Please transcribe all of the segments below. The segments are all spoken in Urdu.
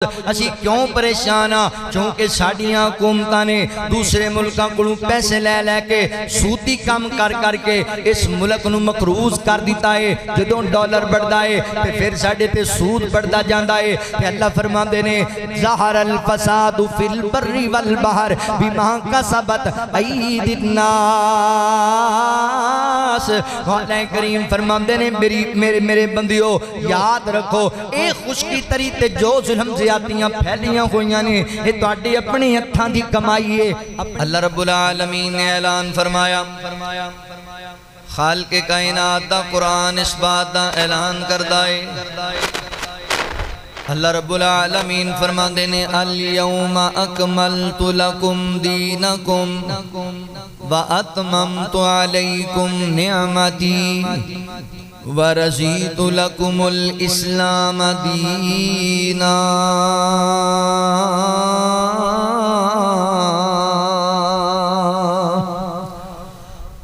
اسی کیوں پریشان ہاں؟ چونکہ ساڈیاں حکومتاں نے دوسرے ملکاں کولوں پیسے لے لے کے سودی کم کر کر کے اس ملک نو مقروض کر دیتا ہے۔ جدوں ڈالر بڑھدا ہے تے پھر ساڈے تے سود بڑھدا جاندا ہے تے اللہ فرماندے نے ظہر الفساد فی البر والبحر بما کسبت ایدی الناس۔ مولا کریم فرماندے نے میرے بندیو یاد رکھو اے خشکی تری تے جو ظلم زیادتیاں پھیلیاں ہوئیاں نے یہ تواڈی اپنی ہتھاں دی کمائی ہے۔ اللہ رب العالمین نے اعلان فرمایا، خالق کائنات دا قرآن اس بات دا اعلان کردہ ہے۔ اللہ رب العالمین فرماندے نے الیوم اکملت لکم دینکم واتممت علیکم نعمتی ورضیت لکم الاسلام دینا۔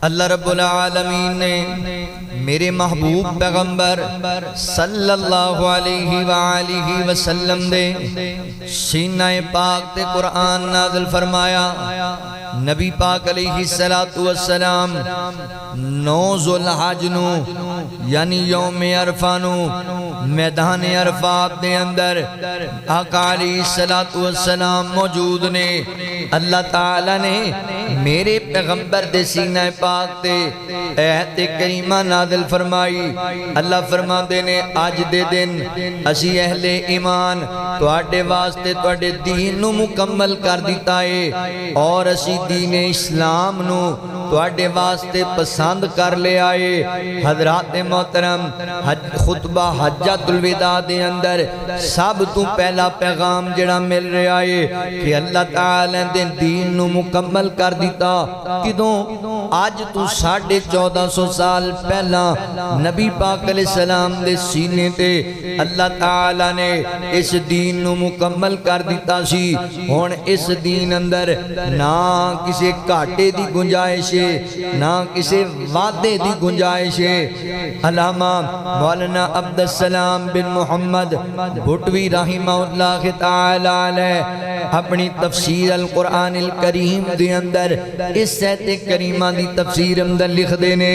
اللہ رب العالمین نے میرے محبوب پیغمبر صلی اللہ علیہ وآلہ وسلم دے سینہ پاک تے قرآن نازل فرمایا۔ نبی پاک علیہ السلام 9 ذوالحج نو یعنی یوم عرفہ نو میدان عرفات دے اندر آقا علیہ السلام موجود نے۔ اللہ تعالیٰ نے میرے پیغمبر دے سینہ پاک تے آیت کریمہ نازل فرمائی۔ اللہ فرماندے نے آج دے دن اسی اہل ایمان تواڈے واسطے تواڈے دین نو مکمل کر دیتا ہے اور اسی دین اسلام نو تواڈے واسطے پسند کر لے آئے۔ حضرات محترم خطبہ حجۃ الوداع دے اندر سب تو پہلا پیغام جڑا مل رہا ہے کہ اللہ تعالی دے دین نو مکمل کر دیتا کدوں؟ آج تو 1450 سال پہلا نبی پاک علیہ السلام دے سینے تے اللہ تعالی نے اس دین نو مکمل کر دیتا سی۔ ہون اس دین اندر نہ کسی گھاٹے دی گنجائش ہے نہ کسی وعدے دی گنجائش ہے۔ علامہ مولانا عبدالسلام بن محمد بھٹوی رحمہ اللہ تعالی علیہ اپنی تفسیر القرآن الکریم دے اندر اس آیت کریمہ دی تفسیر اندر لکھ دینے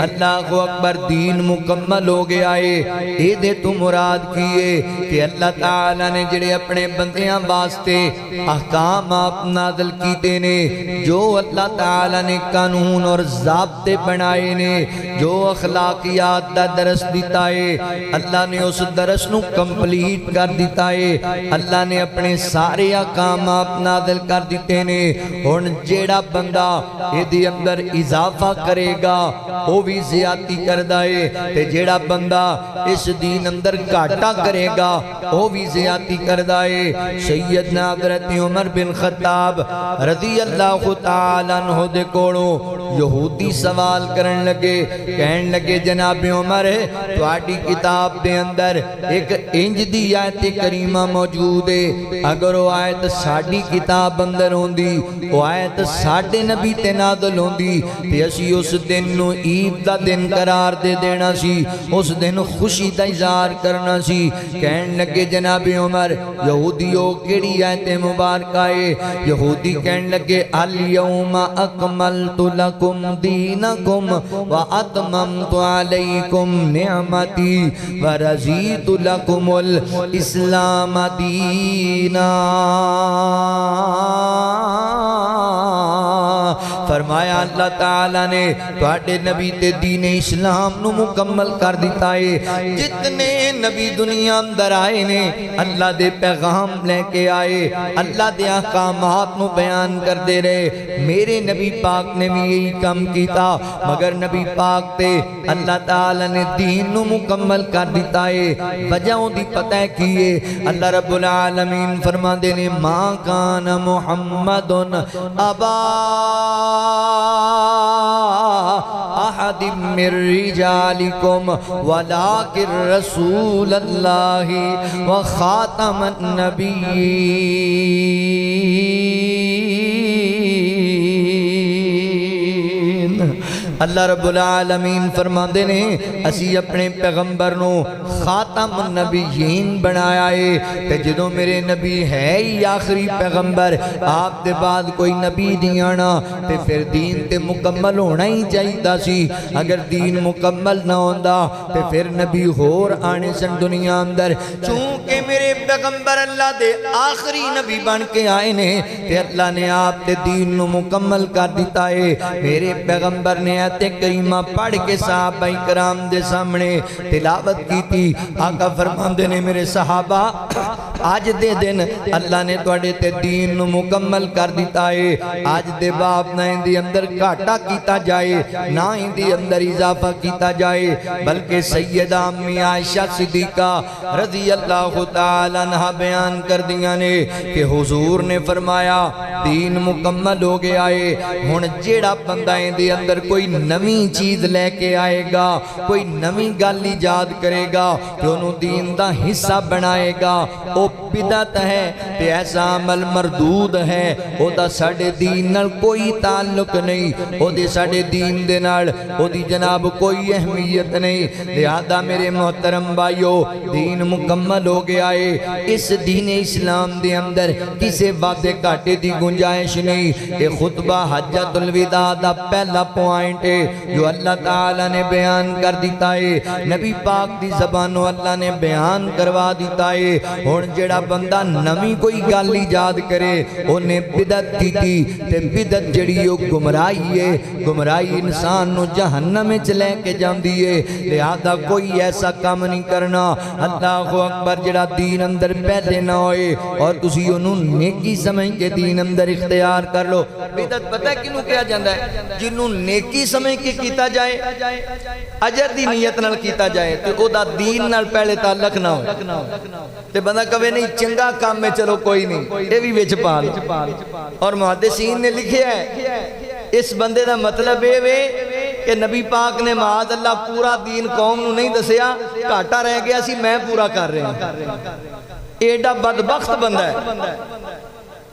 اللہ اکبر دین مکمل ہو گیا ہے۔ اے دے تو مراد کیے کہ اللہ تعالیٰ نے جڑے اپنے بندیاں واسطے احکام آپ نازل کیتے نے، جو اللہ تعالیٰ نے قانون اور ضابطے بنائے نے، جو اخلاقیات دا درس دیتا ہے، اللہ نے اس درس نو کمپلیٹ کر دیتا ہے۔ اللہ نے اپنے سارے احکام آپ نازل کر دیتے نے۔ اور جیڑا بندہ ایدی اندر اضافہ کرے گا وہ بھی زیادتی کردہ ہے، تے جیڑا بندہ اس دین اندر گھاٹا کرے گا وہ بھی زیادتی کردہ ہے۔ سیدنا حضرت عمر بن خطاب رضی اللہ تعالیٰ عنہ دے کوڑوں یہودی سوال کرن لگے، کہن لگے جناب عمر تواڈی کتاب دے اندر ایک انج دی آیت کریمہ موجود ہے، اگر وہ آیت ساڈی کتاب اندر ہوندی، وہ آیت ساڈے نبی تے نازل ہوندی تے اسی اس دن نو عید دا دن قرار دے دینا سی، اس دن خوشی دا اظہار کرنا سی۔ کہن لگے جناب عمر یہودیوں کیڑی آیت مبارکہ ہے؟ یہودی کہن لگے الیوم اکملت لکم دینکم واتممت علیکم نعمتی ورضیت لکم الاسلام دینا۔ فرمایا اللہ تعالیٰ نے تواڈے نبی تے دین اسلام نو مکمل کر دیتا ہے۔ جتنے نبی دنیا اندر آئے نے اللہ دے پیغام لے کے آئے، اللہ دے احکامات نو بیان کر دے رہے۔ میرے نبی پاک نے بھی یہی کام کیتا، مگر نبی پاک تے اللہ تعالیٰ نے دین نو مکمل کر دیتا ہے۔ وجہ دی پتہ ہے کیے؟ اللہ رب العالمین فرما دینے ما کان محمد ابا احد من رجالکم ولکن رسول اللہ وخاتم النبیین۔ اللہ رب العالمین فرماندے نے اسی اپنے پیغمبر نو خاتم النبیین بنایا ہے کہ جدوں میرے نبی ہے ہی آخری پیغمبر آپ دے بعد کوئی نبی نہیں آنا تے پھر دین تے مکمل ہونا ہی چاہیدا سی اگر دین مکمل نہ ہوندا تے پھر نبی ہور آنے سن دنیا اندر چونکہ میرے پیغمبر اللہ دے آخری نبی بن کے آئے نے تے اللہ نے آپ دے دین نو مکمل کر دیتا ہے میرے پیغمبر نے آیت کریمہ پڑھ کے صحابہ کرام دے سامنے تلاوت کی تھی آقا فرماندے نے میرے صحابہ آج دے دن اللہ نے توڑے تے دین نو مکمل کر دیتا ہے آج دے باپ نہ اندی اندر گھاٹا کیتا جائے نہ اندی اندر اضافہ کیتا جائے بلکہ سیدہ امی عائشہ صدیقہ رضی اللہ تعالیٰ عنہ بیان کر دیا نے کہ حضور نے فرمایا دین مکمل ہو گیا ہے ہن جیڑا بندہ اندی اندر کوئی نویں چیز لے کے آئے گا کوئی نویں گل ایجاد کرے گا کہ انہوں دین دا حصہ بنائے گا او بدعت ہے تے ایسا عمل مردود ہے او دا ساڑے دین نال کوئی تعلق نہیں او دے ساڑے دین دے نال او دی جناب کوئی اہمیت نہیں لہذا میرے محترم بھائیو دین مکمل ہو گیا ہے اس دین اسلام دے اندر کسے وعدے کاٹے دی گنجائش نہیں کہ خطبہ حجۃ الوداع دا پہلا پوائنٹ ہے جو اللہ تعالیٰ نے بیان کر دیتا ہے نبی پاک دی زبانوں اللہ نے بیان کروا دیتا ہے ہن جڑا بندہ نویں کوئی گل ایجاد کرے انہیں بدعت کی تھی تے بدعت جڑی وہ گمراہی ہے گمراہی انسان نو جہنم وچ لے کے جاندی ہے لہذا کوئی ایسا کام نہیں کرنا اللہ اکبر جڑا دین اندر پہلے نہ ہوئے اور تسی انہوں نیکی سمجھ کے دین اندر اختیار کر لو بدعت پتہ ہے کنوں کیا جاندہ ہے جنہوں نیکی سمجھ کے کیتا جائے اجر دی نیت نال کیتا جائے تو او دا دین نال پہلے تعلق نہ ہو تے بندہ کہے نہیں چنگا کام میں چلو کوئی نہیں یہ بھی وچ پال اور محدثین نے لکھیا ہے اس بندے دا مطلب ہے کہ نبی پاک نے معاذ اللہ پورا دین قوم نو نہیں دسیا گھاٹا رہ گیا سی میں پورا کر رہا ہوں ایڈا بدبخت بندہ ہے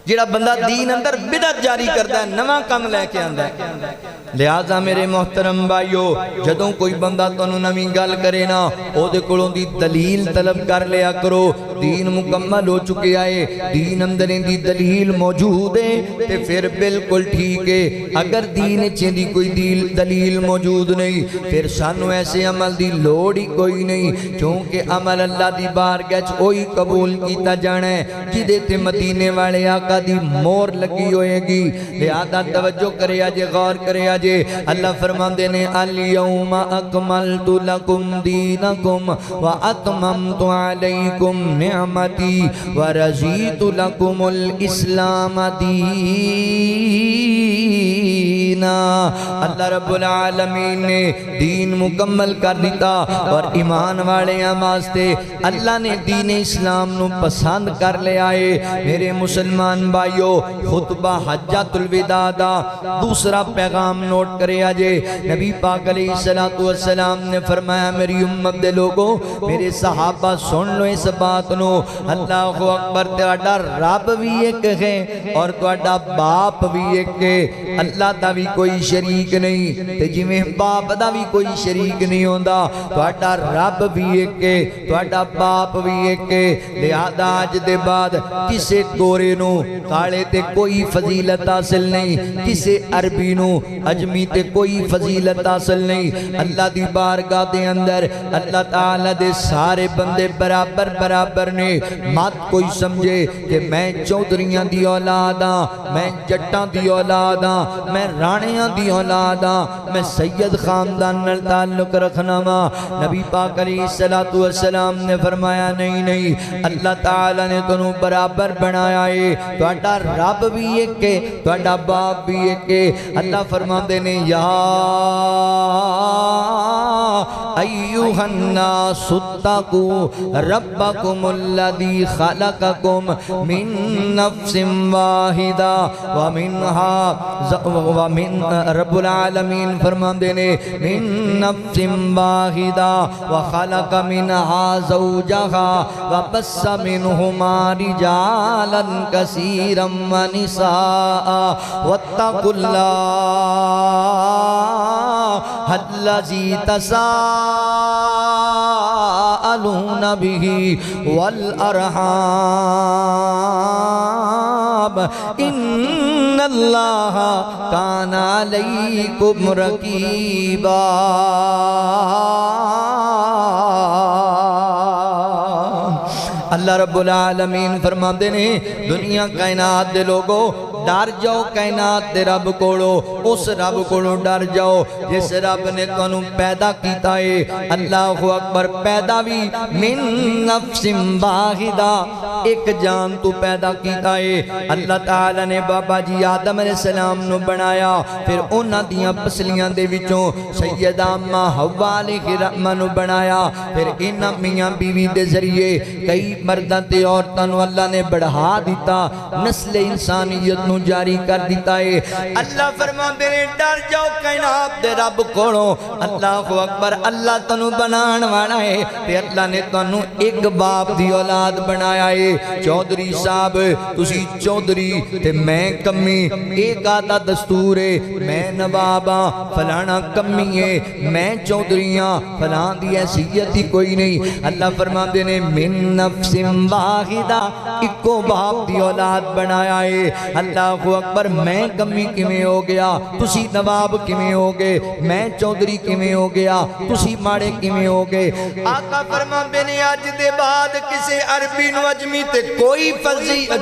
جڑا بندہ دین اندر بدعت جاری کرتا ہے نواں کم لے کے آندا ہے لہذا میرے محترم بھائیو جدوں کوئی بندہ تانوں نویں گل کرے نا او دے کولوں دی دلیل طلب کر لیا کرو دین مکمل ہو چکے آئے دین اندر دی دلیل موجود ہے تے پھر بالکل ٹھیک ہے اگر دین چیندی کوئی دلیل موجود نہیں پھر سانو ایسے عمل دی لوڑ ہی کوئی نہیں چونکہ عمل اللہ دی بارگاہ اوہی قبول کیتا جانا ہے جدے تے مدینے والے آقا دی مور لگی ہوئے گی لہذا توجہ کرے آجے غور کرے آجے اللہ فرماندے نے اليوم اکملت لکم دینکم واتممت علیکم نعمتی ورزیت لکم الاسلام دینا اللہ رب العالمین نے دین مکمل کر دیتا اور ایمان والے واسطے اللہ نے دین اسلام نو پسند کر لے آئے میرے مسلمان بھائیو خطبہ حجۃ الوداع دا دوسرا پیغام نوٹ کرے آجے نبی پاک علیہ السلام نے فرمایا میری امت دے لوگوں میرے صحابہ سن لو اس بات نو اللہ اکبر تیڑا رب بھی ایک ہے اور تیڑا باپ بھی ایک ہے اللہ دا بھی کوئی شریک نہیں تے جی میں باپ دا بھی کوئی شریک نہیں ہوندہ تیڑا رب بھی ایک ہے تیڑا باپ بھی ایک ہے لہذا آج دے بعد کسے گورے نو کالے تے کوئی فضیلت حاصل نہیں کسے عربی نو اجمی تے کوئی فضیلت حاصل نہیں اللہ دی بارگاہ دے اندر اللہ تعالیٰ دے سارے بندے برابر برابر نے مات کوئی سمجھے کہ میں چودریاں دی اولاداں میں جٹاں دی اولاداں میں رانیاں دی اولاداں میں سید خاندان نال تعلق رکھنا ماں نبی پاک علیہ السلام نے فرمایا نہیں نہیں اللہ تعالیٰ نے تنوں برابر بنایا ہے تہاڈا رب بھی ایک ہے تہاڈا باپ بھی ایک ہے اللہ فرماندے نے یا ایوہ الناس اتقوا ربکم الذی خلقکم من نفس واحدہ ومن رب العالمین فرماندے نے من نفس واحدہ وخلق منها زوجها وبث منهما رجالا كثيرا ونساء واتقوا الله الذی تساءلون به والارحام ان اللہ کان علیکم رقیبا۔ اللہ رب العالمین فرماتے ہیں دنیا کائنات دے لوگو ڈر جاؤ کائنات دے رب کولو، اس رب کولو ڈر جاؤ جس رب نے تانوں پیدا کیتا ہے۔ اللہ اکبر، پیدا بھی من نفس واحدہ، ایک جان تو پیدا کیتا ہے۔ اللہ تعالی نے بابا جی آدم علیہ السلام نو بنایا، پھر انہاں دیاں پسلیاں دے وچوں سیدہ اماں حوا علیہ الرحمہ نو بنایا، پھر انہاں میاں بیوی دے ذریعے کئی مرداں تے عورتاں نو اللہ نے بڑھا دیتا، نسل انسانیت نو جاری کر دیتا ہے۔ اللہ فرماندے نے ڈر جاؤ کائنات دے رب کولو۔ اللہ اکبر، اللہ تانوں بنان والا ہے تے اللہ نے تانوں ایک باپ دی اولاد بنایا ہے۔ چودھری صاحب تسی چودھری تے میں کمی، ایک آدھا دستور ہے، میں نواب ہاں فلانا کمی ہے، میں چودھری ہاں فلان دی حیثیت ہی کوئی نہیں۔ اللہ فرماندے نے من نفس واحدہ، اکو باپ دی اولاد بنایا ہے۔ اللہ اکبر، میں کمی کیویں ہو گیا، تسی نواب کیویں ہو گئے، میں چودھری کیویں ہو گیا، تسی ماڑے کیویں ہو گئے۔ آقا فرماندے نے اج دے بعد کسے عربی نو اجمی تے کوئی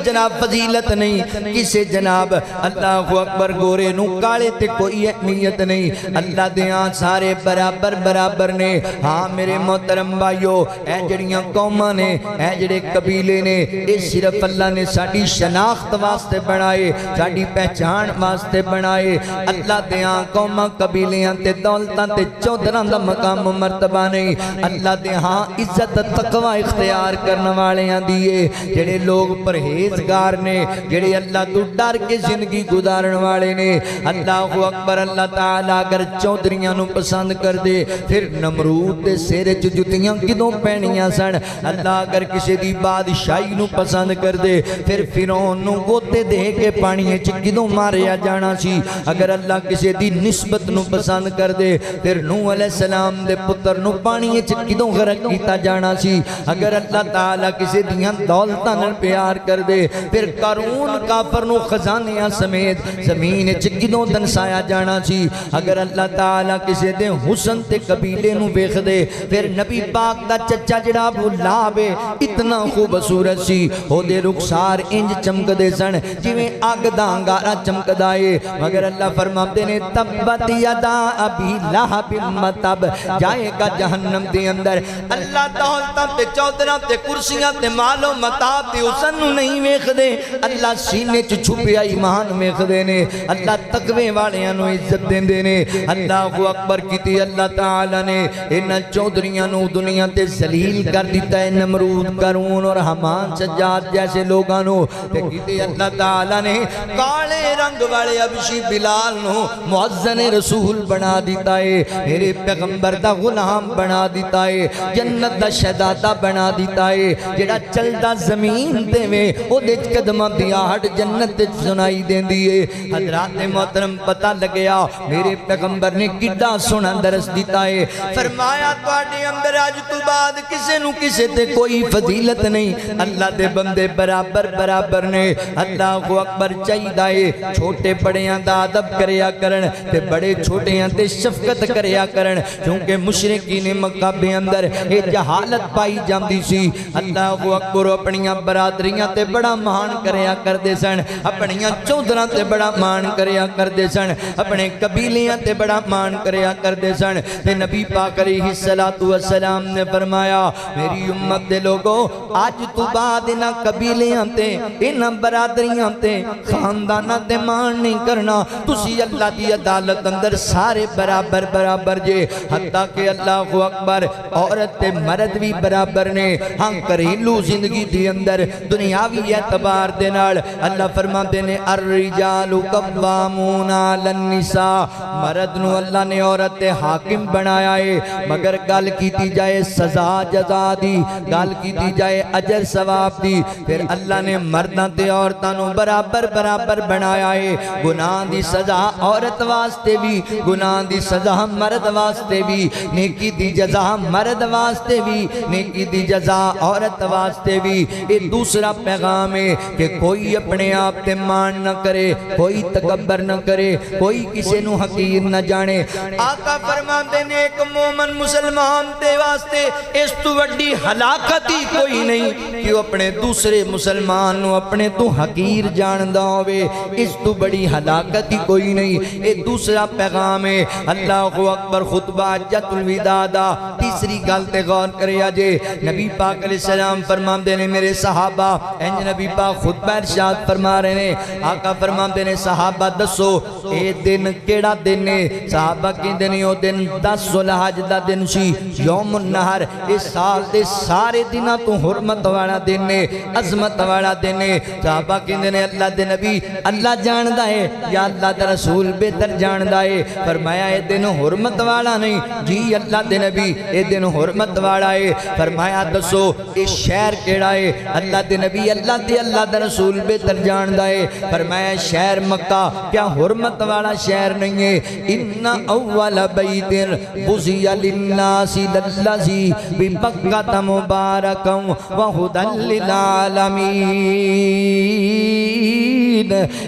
جناب فضیلت نہیں، کسے جناب اللہ اکبر گورے نو کالے تے کوئی اہمیت نہیں۔ اللہ دیاں سارے برابر برابر نے۔ ہاں میرے محترم بھائیو، اے جڑیاں قوماں نے، اے جڑے قبیلے نے، اے صرف اللہ نے ساڈی شناخت واسطے بنائے، ساڈی پہچان واسطے بنائے۔ اللہ دیاں قوماں قبیلیاں تے دولتاں تے چودھراں دا مقام و مرتبہ نہیں، اللہ دیاں عزت تقوی اختیار کرنے والیاں دیئے، جڑے لوگ پرہیزگار نے، جڑے اللہ تو ڈر کے زندگی گزارن والے نے۔ اللہ اکبر، اللہ تعالیٰ اگر چودھریاں نو پسند کر دے، پھر نمرود دے سیرے چ جتیاں کدوں پہنیاں سن۔ اللہ اگر کسی دی بادشاہی نو پسند کر دے، پھر فرعون نو گوتے دے کے پانی چ کدوں ماریا جانا سی۔ اگر اللہ کسی دی نسبت نو پسند کر دے، پھر نوح علیہ السلام دے پتر نو پانی چ کدوں غرق کیتا جانا سی۔ اگر اللہ تعالیٰ کسی دیاں دولتاں نال پیار کر دے، پھر قارون کافر نو خزانیاں سمیت زمین چ کدوں دنسایا جانا سی۔ اگر اللہ تعالیٰ کسی دے حسن تے قبیلے نو ویکھ دے، پھر نبی پاک دا چچا جڑا ابو لہب اتنا خوبصورت سی، او دے رخسار انج چمک دے سن جویں اگ دا انگارا چمکدا ہے۔ مگر اللہ فرماتے نے تبت یدا ابی لہب متب، جائے گا جہنم دے اندر۔ اللہ دولتاں تے چودھراں تے کرسیاں تے مال و متاع تے حسن نو نہیں ویکھ دے، اللہ سینے چ چھپیا ایمان ویکھ دے نے۔ اللہ تقوی والیاں نو عزت دیندے نے۔ اللہ اکبر کیتی اللہ تعالی نے انہاں چودھریاں نو دنیا تے ذلیل کر دیتا ہے، نمرود، قارون اور حامان سجاد جیسے لوگاں نو۔ تے کیتی اللہ تعالی نے کالے رنگ والے حبشی بلال نو مؤذن رسول بنا دیتا ہے، میرے پیغمبر دا غلام بنا دیتا ہے، جنت دا شہزادہ بنا دیتا ہے، جڑا چلدا زمین تے وے او دے قدماں دی آہٹ جنت تے سنائی دیندی ہے۔ حضرات محترم پتہ لگیا میرے پیغمبر نے کڈا سونا درس دیتا ہے۔ فرمایا تواڈے اندر اج تو بعد کسے نو کسے تے کوئی فضیلت نہیں، اللہ دے بندے برابر برابر نے۔ اللہ اکبر، چاہیدا ہے چھوٹے بڑیاں دا ادب کریا کرن تے بڑے چھوٹیاں تے شفقت کریا کرن، کیونکہ مشرکین مکہ دے اندر یہ جہالت پائی جاندی سی۔ اللہ اکبر، اپنیاں برادریاں تے بڑا مان کریا کردے سن، اپنیاں چودھراں تے بڑا مان کریا کردے سن، اپنے قبیلیاں تے بڑا مان کریا کردے سن۔ تے نبی پاک علیہ السلام نے فرمایا میری امت دے لوگو آج تو بعد انہاں قبیلیاں تے انہاں برادریاں تے خانداناں تے مان نہیں کرنا، تسی اللہ دی عدالت اندر سارے برابر برابر جے، حتیٰ کہ اللہ اکبر عورت تے مرد بھی برابر نے۔ ہاں گھریلو زندگی دی اندر دنیاوی اعتبار دے نال اللہ فرماتے نے الرجال قوامون علی النساء، مرد نو اللہ نے عورت حاکم بنایا ہے، مگر گل کیتی جائے سزا جزا دی، گل کیتی جائے اجر ثواب دی، پھر اللہ نے مرداں تے عورتاں نو برابر برابر بنایا ہے، گناہ دی سزا عورت واسطے بھی، گناہ دی سزا مرد واسطے بھی، نیکی دی جزا مرد واسطے بھی، نیکی دی جزا عورت واسطے بھی۔ یہ دوسرا پیغام ہے کہ کوئی اپنے آپ تے مان نہ کرے، کوئی تکبر نہ کرے، کوئی کسی نو حقیر نہ جانے۔ آقا فرماتے نے ایک مومن مسلمان تے واسطے اس تو وڈی ہلاکت ہی کوئی نہیں کہ وہ اپنے دوسرے مسلمان نو اپنے تو حقیر جاندہ ہوئے، اس تو بڑی ہلاکت ہی کوئی نہیں۔ یہ دوسرا پیغام ہے۔ اللہ اکبر، خطبہ حجۃ الوداع دا تیسری گل تے غور کریا جے۔ نبی پاک علیہ السلام فرماندے نے میرے صحابہ، انج نبی پاک خطبہ ارشاد فرما رہے ہیں، آقا فرماندے نے صحابہ دسو اے دن کیڑا دن ہے؟ صحابہ کہندے نے او دن 10 ذوالحج دا دن سی، یوم النہر، اس سال دے سارے دنوں تو حرمت والا دن ہے، عظمت والا دن ہے۔ صحابہ کہندے نے اللہ دے نبی اللہ جاندا ہے یا اللہ دا رسول بہتر جاندا ہے؟ فرمایا اے دن حرمت والا نہیں، جی اللہ دے نبی اے دن حرمت والا ہے۔ فرمایا دسو اے شہر کیڑا ہے؟ اللہ دے نبی اللہ دا رسول بہتر جاندا ہے۔ فرمایا شہر مکہ، کیا حرمت والا شہر نہیں ہے؟ ان اول بیت بُزِیَ للناس للذی ببکۃ مبارکا وہدی للعالمین۔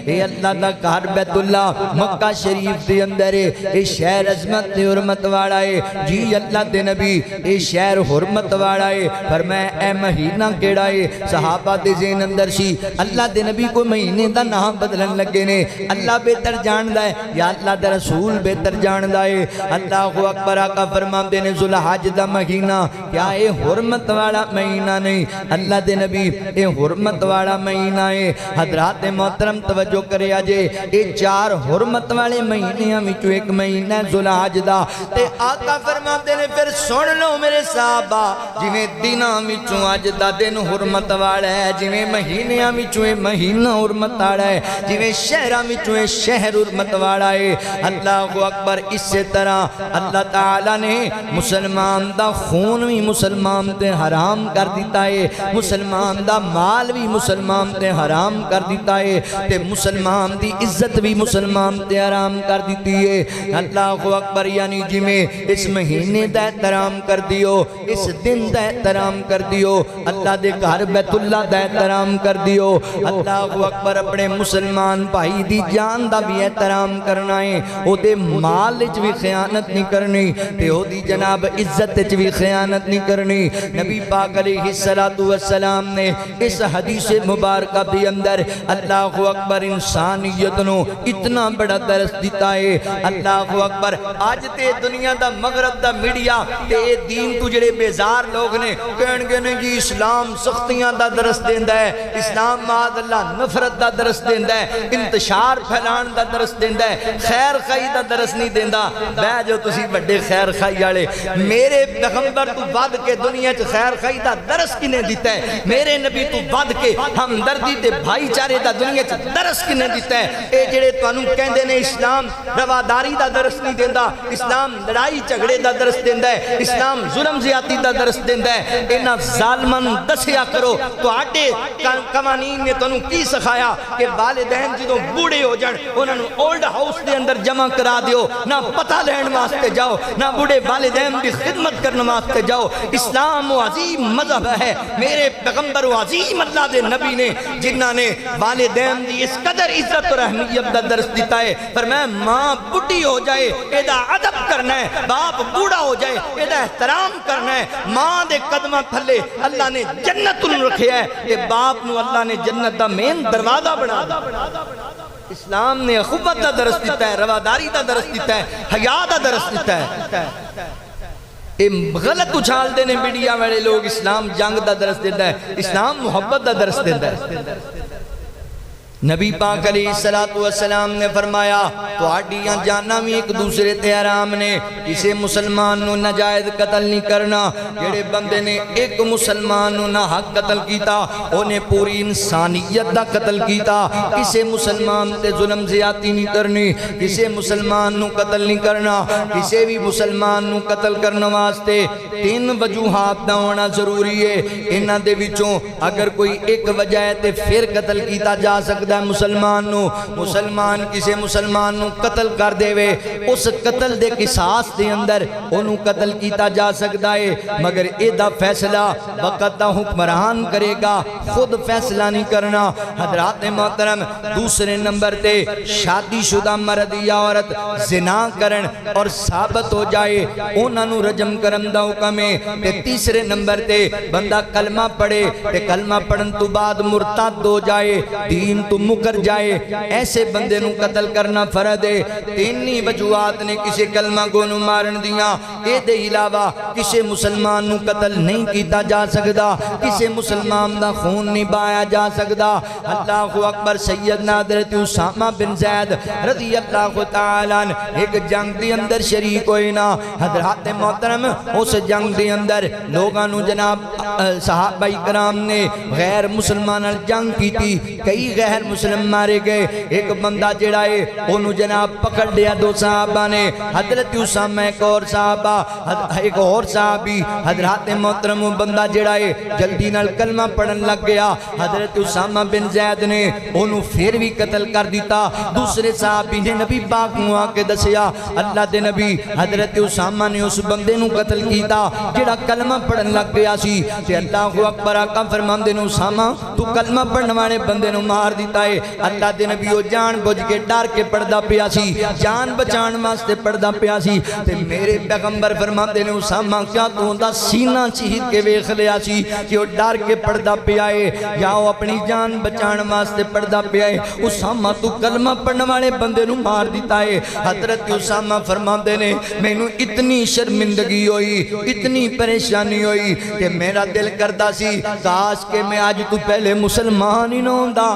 اے اللہ دا گھر بیت اللہ مکہ شریف دے اندر ہے، اے شہر عظمت تے حرمت والا ہے، جی اللہ دے نبی اے شہر حرمت والا ہے۔ فرمایا اے مہینہ کیڑا ہے؟ صحابہ دے ذہن اندر سی اللہ دے نبی کو مہینے دا نام بدلن لگے نے، اللہ بہتر جاندا ہے یا اللہ دا رسول بہتر جاندا ہے؟ اللہ اکبر، آقا فرماندے نے ذوالحج دا مہینہ کیا اے حرمت والا مہینہ نہیں؟ اللہ دے نبی اے حرمت والا مہینہ ہے۔ حضرات محترم توجہ کریا جے، اے 4 حرمت والے مہینیاں وچوں ایک مہینہ ذوالحج دا، تے آقا فرماندے نے پھر سن لو میرے صحابہ، جویں دناں وچوں اج دا دن حرمت والا ہے، جویں مہینیاں وچوں اے مہینہ حرمت والا ہے، جویں شہراں وچوں اے شہر حرمت والا ہے۔ اللہ اکبر، اسی طرح اللہ تعالیٰ نے مسلمان دا خون بھی مسلمان تے حرام کر دیتا ہے، مسلمان دا مال بھی مسلمان تے حرام کر دیتا ہے، تے مسلمان دی عزت بھی مسلمان تے حرام کر دیتی ہے۔ اللہ اکبر، یعنی جویں اس مہینے دا احترام کر دیو، اس دن دا احترام کر دیو، اللہ دے گھر بیت اللہ دا احترام کر دیو، اللہ اکبر، اپنے مسلمان بھائی دی جان دا بھی احترام کرنا ہے، او دے مال وچ بھی خیانت نہیں کرنی، تے او دی جناب عزت وچ بھی خیانت نہیں کرنی۔ نبی پاک علیہ السلام نے اس حدیث مبارکہ دے اندر اللہ اکبر انسانیت نو اتنا بڑا درس دیتا ہے۔ اللہ اکبر، آج تے دنیا دا مغرب دا میڈیا تے دین تو جڑے بیزار لوگ نے کہن گے نے جی اسلام سختیاں دا درس دیندا ہے، اسلام معاذ اللہ نفرت دا درس دیندا ہے، انتشار پھیلان دا درس دیندا ہے، خیر خائی دا درس نہیں دیندا۔ بے جو تسی بڑے خیر خائی والے، میرے پیغمبر تو ود کے دنیا چ خیر خائی دا درس کنے دیتا ہے؟ میرے نبی تو ود کے ہمدردی تے بھائی چارے دا دنیا چ درس کنے دیتا ہے؟ اے جڑے تانوں کہندے نے اسلام رواداری دا درس نہیں دیندا، اسلام لڑائی جھگڑے دا درس دیندا ہے، اسلام ظلم زیادتی دا درس دیندا ہے، انہاں ظالماں دسیا کرو تواڈے قوانین نے تانوں کی سکھایا کہ والدین جدوں بوڑھے ہو جان انہاں نوں اولڈ ہاؤس دے اندر جمع کرا دیو، نہ پتہ لین واسطے جاؤ، نہ بوڑھے والدین دی خدمت کرنے واسطے جاؤ۔ اسلام و عظیم مذہب ہے، میرے پیغمبر و عظیم اللہ دے نبی نے جنہاں نے والدین دی اس قدر عزت اور اہمیت دا درس دیتا ہے۔ فرمایا ماں بڑھی ہو جائے ایدہ ادب کرنا ہے، باپ بوڑھا ہو جائے ایدہ احترام کرنا ہے۔ ماں دے قدمہ پھلے اللہ نے جنت ان رکھے ہے کہ باپ نو اللہ نے جنت دا مین دروازہ بنا دا۔ اسلام نے اخوت دا درس دیتا ہے، رواداری دا درس دیتا ہے، حیا دا درس دیتا ہے۔ اے غلط اچھال دینے میڈیا والے لوگ اسلام جنگ دا درس دیتا ہے، اسلام محبت دا درس دیتا ہے۔ نبی پاک علیہ السلام نے فرمایا تو آڈیاں جانا بھی ایک دوسرے تے حرام نے، کسے مسلمان نو ناجائز قتل نہیں کرنا۔ جڑے بندے نے ایک مسلمان نو نہ حق قتل کیتا انہیں پوری انسانیت دا قتل کیتا۔ کسے مسلمان تے ظلم زیادتی نہیں کرنی، کسے مسلمان نو قتل نہیں کرنا۔ کسے بھی مسلمان نو قتل کرنا واسطے 3 وجوہات دا ہونا ضروری ہے۔ انہاں دے وچوں اگر کوئی ایک وجہ ہے تے پھر قتل کیتا جا سکتا ہے مسلمان نو۔ مسلمان کسے مسلمان نو قتل کر دے وے، اس قتل دے قصاص دے اندر انہوں قتل کیتا جا سکتا ہے، مگر ایدہ فیصلہ وقت دا حکمران کرے گا، خود فیصلہ نہیں کرنا۔ حضرات محترم، دوسرے نمبر تے شادی شدہ مرد یا عورت زنا کرن اور ثابت ہو جائے انہاں نو رجم کرن دا حکم ہے۔ تے تیسرے نمبر تے بندہ کلمہ پڑھے تے کلمہ پڑھن تو بعد مرتد ہو جائے، دین تو مکر جائے، ایسے بندے نو قتل کرنا فرض ہے۔ 3 وجوہات نے کسے کلمہ کو نو مارن دیا، اے دے علاوہ کسے مسلمان نو قتل نہیں کیتا جا سکتا، کسے مسلمان دا خون نہیں بایا جا سکتا۔ اللہ اکبر۔ سیدنا حضرت اسامہ بن زید رضی اللہ تعالیٰ عنہ ایک جنگ دی اندر شریک ہوئے نا۔ حضرات محترم، اس جنگ دی اندر لوگاں نو جناب صحابہ کرام نے غیر مسلمان جنگ کی تھی، کئی غیر مسلم مارے گئے۔ ایک بندہ جڑا ہے انہوں جناب پکڑ لیا 2 صحابہ نے، حضرت اسامہ ایک اور صحابی۔ حضرات محترم، بندہ جڑا ہے جلدی نال کلمہ پڑھن لگ گیا، حضرت اسامہ بن زید نے انہوں پھر بھی قتل کر دیتا۔ دوسرے صحابی نے نبی پاک نو آ کے دسیا، اللہ دے نبی حضرت اسامہ نے اس بندے نو قتل کیتا جڑا کلمہ پڑھن لگ گیا سی۔ تے اللہ اکبر، آقا فرماندے نے اسامہ تو کلمہ پڑھن والے بندے نو مار دیتا ہے۔ اللہ دے نبی وہ جان بوجھ کے ڈر کے پڑھدا پیا سی، جان بچان واسطے پڑھدا پیا سی۔ تے میرے پیغمبر فرماندے نے اسامہ کیا تو اوندا سینہ چیر کے ویکھ لیا سی کہ وہ ڈر کے پڑھدا پیا ہے یا وہ اپنی جان بچان واسطے پڑھدا پیا ہے؟ اسامہ تو کلمہ پڑھن والے بندے نو مار دیتا ہے۔ حضرت اسامہ فرماندے نے مینوں اتنی شرمندگی ہوئی، اتنی پریشانی ہوئی کہ میرا دل کردا سی کاش کہ میں آج تو پہلے مسلمان ہی نہ ہوندا،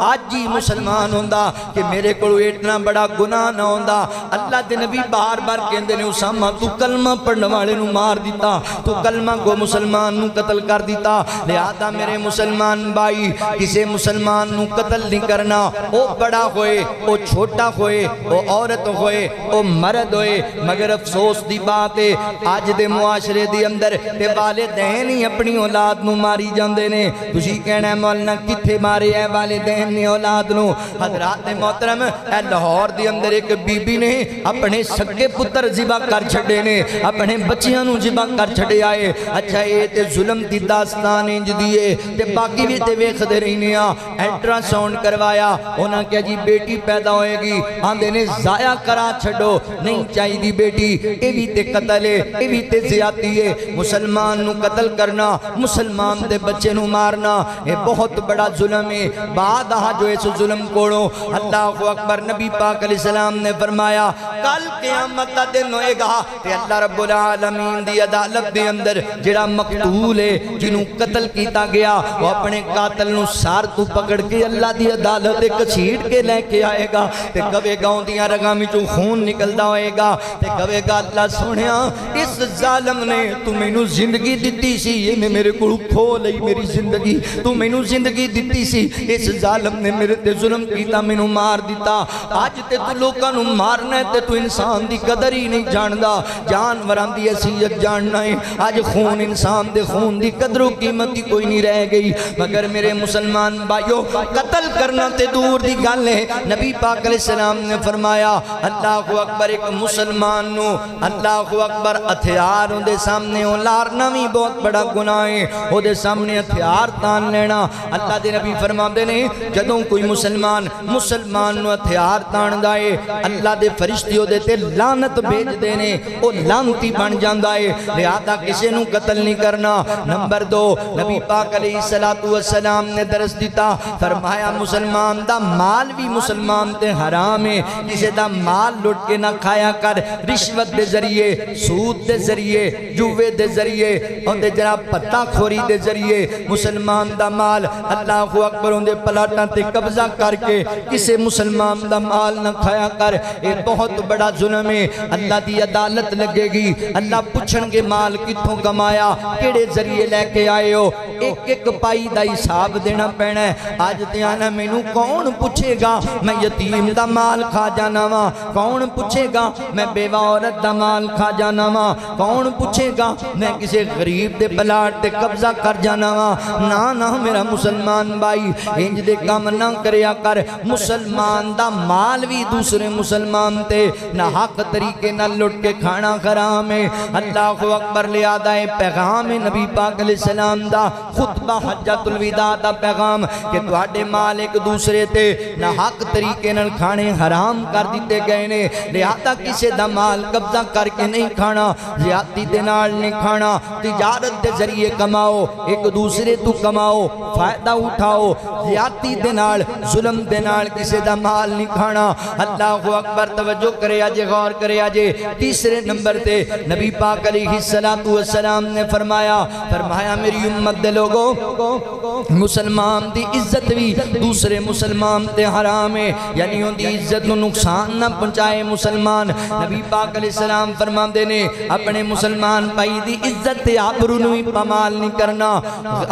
آج ہی مسلمان ہوندا کہ میرے کو اتنا بڑا گناہ نہ ہوندا۔ اللہ دے نبی بار بار کہندے نے اسامہ تو کلمہ پڑھن والے نو مار دیتا، تو کلمہ کو مسلمان نو قتل کر دیتا۔ لہذا میرے مسلمان بھائی، کسے مسلمان نو قتل نہیں کرنا، او بڑا ہوئے، او چھوٹا ہوئے، او عورت ہوئے، او مرد ہوئے۔ مگر افسوس دی بات ہے آج دے معاشرے دی اندر تے والدین ہی اپنی اولاد نو ماری جاندے نے۔ تسی کہنا ہے مولانا کتھے مارے ہے والدین نے اولاد نو؟ حضرات محترم، اے لاہور دی اندر ایک بی بی نے اپنے سگے پتر ذبح کر چھڑے نے، اپنے بچیاں نو ذبح کر چھڑے آئے۔ اچھا یہ تے ظلم دی داستان انج دیئے تے باقی بھی تے ویکھ دے رہنے ہاں۔ الٹرا ساؤنڈ کروایا، انہاں کیا جی بیٹی پیدا ہوئے گی، آندے نے ضائع کرا چھڑو، نہیں چاہی دی بیٹی، اے بھی تے قتل ہے، اے بھی تے زیادتی ہے۔ مسلمان نو قتل کرنا، مسلمان دے بچے نو مارنا، یہ بہت بڑا ظلم ہے۔ بعد آہا جو اس ظلم کوڑو اللہ اکبر، نبی پاک علیہ السلام نے فرمایا کل قیامت دا دن ہوئے گا تے اللہ رب العالمین دی عدالت دے اندر جڑا مقتول ہے جنہوں قتل کیتا گیا وہ اپنے قاتل نو سار تو پکڑ کے اللہ دی عدالت کچھیڑ کے لے کے آئے گا تے کبے گاؤں دیاں رگامی چوں خون نکلدا ہوئے گا تے کبے گا اللہ سنیا اس ظالم نے تو میں نو زندگی دیتی سی، یہ نے میرے کو کھو لئی میری زندگی، تو میں نو زندگی دیتی سی، اس ظالم نے میرے تے ظلم کیتا میں نو مار دیتا۔ آج تے تو لوگاں نو مارنا ہے تے تو انسان دی قدر ہی نہیں جاندا، جانوراں دی حیثیت جاننا ہے۔ آج خون انسان دے خون دی قدر و قیمت ہی کوئی نہیں رہ گئی۔ مگر میرے مسلمان بھائیو قتل کرنا تے دور دی گل ہے۔ نبی پاک علیہ السلام نے فرمایا اللہ اکبر، ایک مسلمان نو اللہ اکبر ہتھیار دے سامنے لارنا بھی بہت بڑا گناہ ہے، او دے سامنے ہتھیار تان لینا۔ اللہ دے نبی فرماتے ہیں جدوں کوئی مسلمان نو ہتھیار تان دائے اللہ دے فرشتے او دے تے لعنت بھیج دینے او لعنتی بن جاندا ہے لہذا کسے نو قتل نہیں کرنا نمبر 2 نبی پاک علیہ السلام نے درس دیتا فرمایا مسلمان دا مال بھی مسلمان تے حرام ہے کسے دا مال لٹ کے نہ کھایا کر رشوت دے ذریعے سود دے ذریعے جوے دے ذریعے اور دے جناب پتہ کھوری دے ذریعے مسلمان دا مال اللہ اکبر ان دے پلاٹاں تے قبضہ کر کے کسے مسلمان دا مال نہ کھایا کر ایک بہت بڑا ظلم ہے اللہ دی عدالت لگے گی اللہ پوچھن گے مال کتھوں کمایا کیڑے ذریعے لے کے آئے ہو ایک ایک پائی دا حساب دینا پینا ہے آج دیانا مینو کون پوچھے گا میں یتیم دا مال کھا جانا وا کون پوچھے گا میں بیوہ عورت دا مال کھا جانا وا کون پوچھے گا میں کسی غریب دے پلاٹ تے قبضہ کر جانا وا نہ میرا مسلمان بھائی انج دے کام نہ کریا کر مسلمان دا مال بھی دوسرے مسلمان تے نہ حق طریقے نہ لٹ کے کھانا حرام ہے اللہ اکبر لے آدھا ہے پیغام نبی پاک علیہ السلام دا خطبہ حجۃ الوداع دا پیغام کہ تواڈے مال ایک دوسرے تے نہ حق طریقے نال کھانے حرام کر دیتے گئے نے لہذا کسے دا مال قبضہ کر کے نہیں کھانا زیادتی دے نال نہیں کھانا تجارت دے ذریعے کماؤ ایک دوسرے تو کماؤ فائدہ اٹھاؤ زیادتی دے نال ظلم دے نال کسے دا مال نہیں کھانا اللہ اکبر توجہ کرے آجے غور کرے آجے تیسرے نمبر تے نبی پاک علیہ السلام نے فرمایا میری امت دے لوگوں مسلمان دی عزت بھی دوسرے مسلمان تے حرام ہے یعنی ان دی عزت نو نقصان نہ پہنچائے مسلمان نبی پاک علیہ السلام فرماندے نے اپنے مسلمان بھائی دی عزت تے آبرو نو ہی پامال نہیں کرنا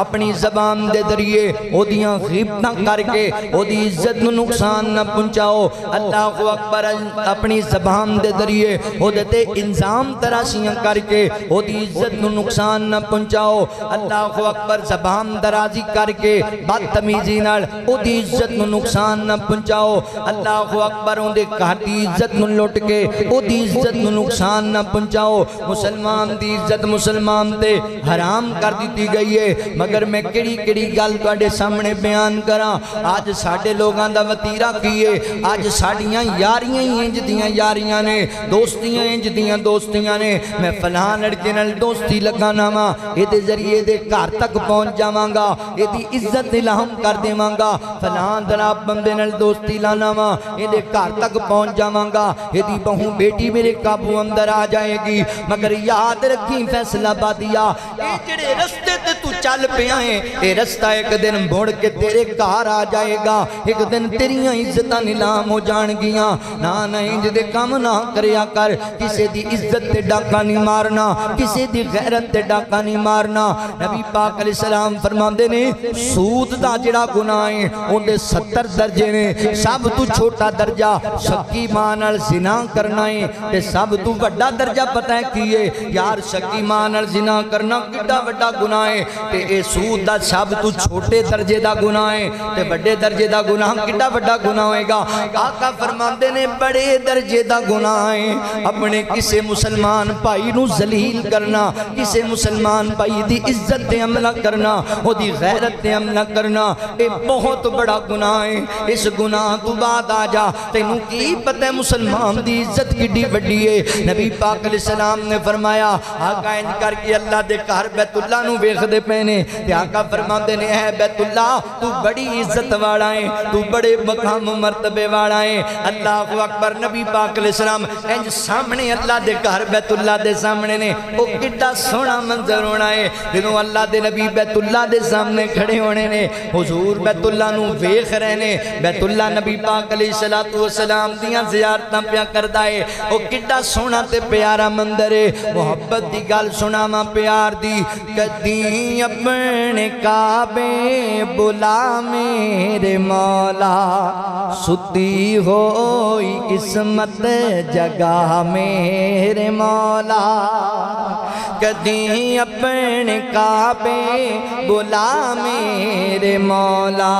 اپنی زبان دے ذریعے او دیاں غیبتاں کر کے او دی عزت نو نقصان نہ پہنچاؤ اللہ اکبر اپنی زبان دے ذریعے او دے انظام تراشیاں کر کے او دی عزت نو نقصان نہ پہنچاؤ اللہ اکبر زبان درازی کر کے بدتمیزی نال او دی عزت نو نقصان نہ پہنچاؤ اللہ اکبر ان دے گھر دی عزت نو لٹ کے او دی عزت نو نقصان نہ پہنچاؤ مسلمان دی عزت مسلمان تے حرام کر دیتی گئی ہے مگر میں کڑی گل تواڈے سامنے بیان کراں آج ساڈے لوگاں دا وتیرا کیے آج ساڈیاں یاریاں ہی انج دیاں یاریاں نے دوستیاں انج دیاں دوستیاں نے میں فلاں لڑکے نال دوستی لگانا وا اے دے ذریعے دے گھر تک پہنچ جاواں گا اے دی عزت الہام کر دیواں گا فلاں جناب بندے نال دوستی لانا وا اے دے گھر تک پہنچ جاواں گا اے دی بہو بیٹی میرے قابو اندر آ جائے گی مگر یاد رکھیں فیصلہ بادیا اے جڑے رستے تے تو چل پیا ہے اے رستہ ایک دن مڑ کے تیرے گھر آ جائے گا ایک دن تیریاں عزتاں نیلام ہو جان گیاں نہ انج دے کام نہ کریا کر کسے دی عزت تے ڈاکا نہیں مارنا کسے دی غیرت تے ڈاکا نہیں مارنا نبی پاک علیہ السلام فرماندے نے سود دا جڑا گناہ ہے اون دے 70 درجے نے سب تو چھوٹا درجہ شکی ماں نال زنا کرنا ہے تے سب تو بڑا درجہ پتہ ہے کی ہے یار شکی ماں نال زنا کرنا کڈا بڑا گناہ ہے تے اے سود دا سب تو چھوٹے درجے دا گناہ ہے تے بڑے درجے دا گناہ کڈا بڑا گناہ ہوئے گا آقا فرماندے نے بڑے درجے دا گناہ ہے اپنے کسے مسلمان بھائی نو ذلیل کرنا کسے مسلمان بھائی دی عزت تے عملہ کرنا وہ دی غیرت تے عملہ کرنا اے بہت بڑا گناہ ہے اس گناہ تو بعد آ جا تینوں کی پتہ ہے مسلمان دی عزت کڈی بڑی ہے نبی پاک علیہ السلام نے فرمایا آقا انج کر کے اللہ دے گھر بیت اللہ نو ویکھ دے پینے تے آقا فرماندے نے اے بیت اللہ تو بڑی عزت والا ہے تو بڑے مقام مرتبے والا ہے اللہ اکبر نبی پاک علیہ السلام انج سامنے اللہ دے گھر بیت اللہ دے سامنے نے او کڈا سونا منظر ہونا ہے جنوں اللہ دے نبی بیت اللہ دے سامنے کھڑے ہونے نے حضور بیت اللہ نو ویکھ رہے نے بیت اللہ نبی پاک علیہ السلام دیاں زیارتاں پیا کردا ہے او کڈا سونا تے پیارا منظر ہے محبت دی گل سناواں پیار دی کدی اپنے کعبے بلا میرے مولا ستی ہوئی قسمت جگہ میرے مولا کدی اپنے کعبے بلا میرے مولا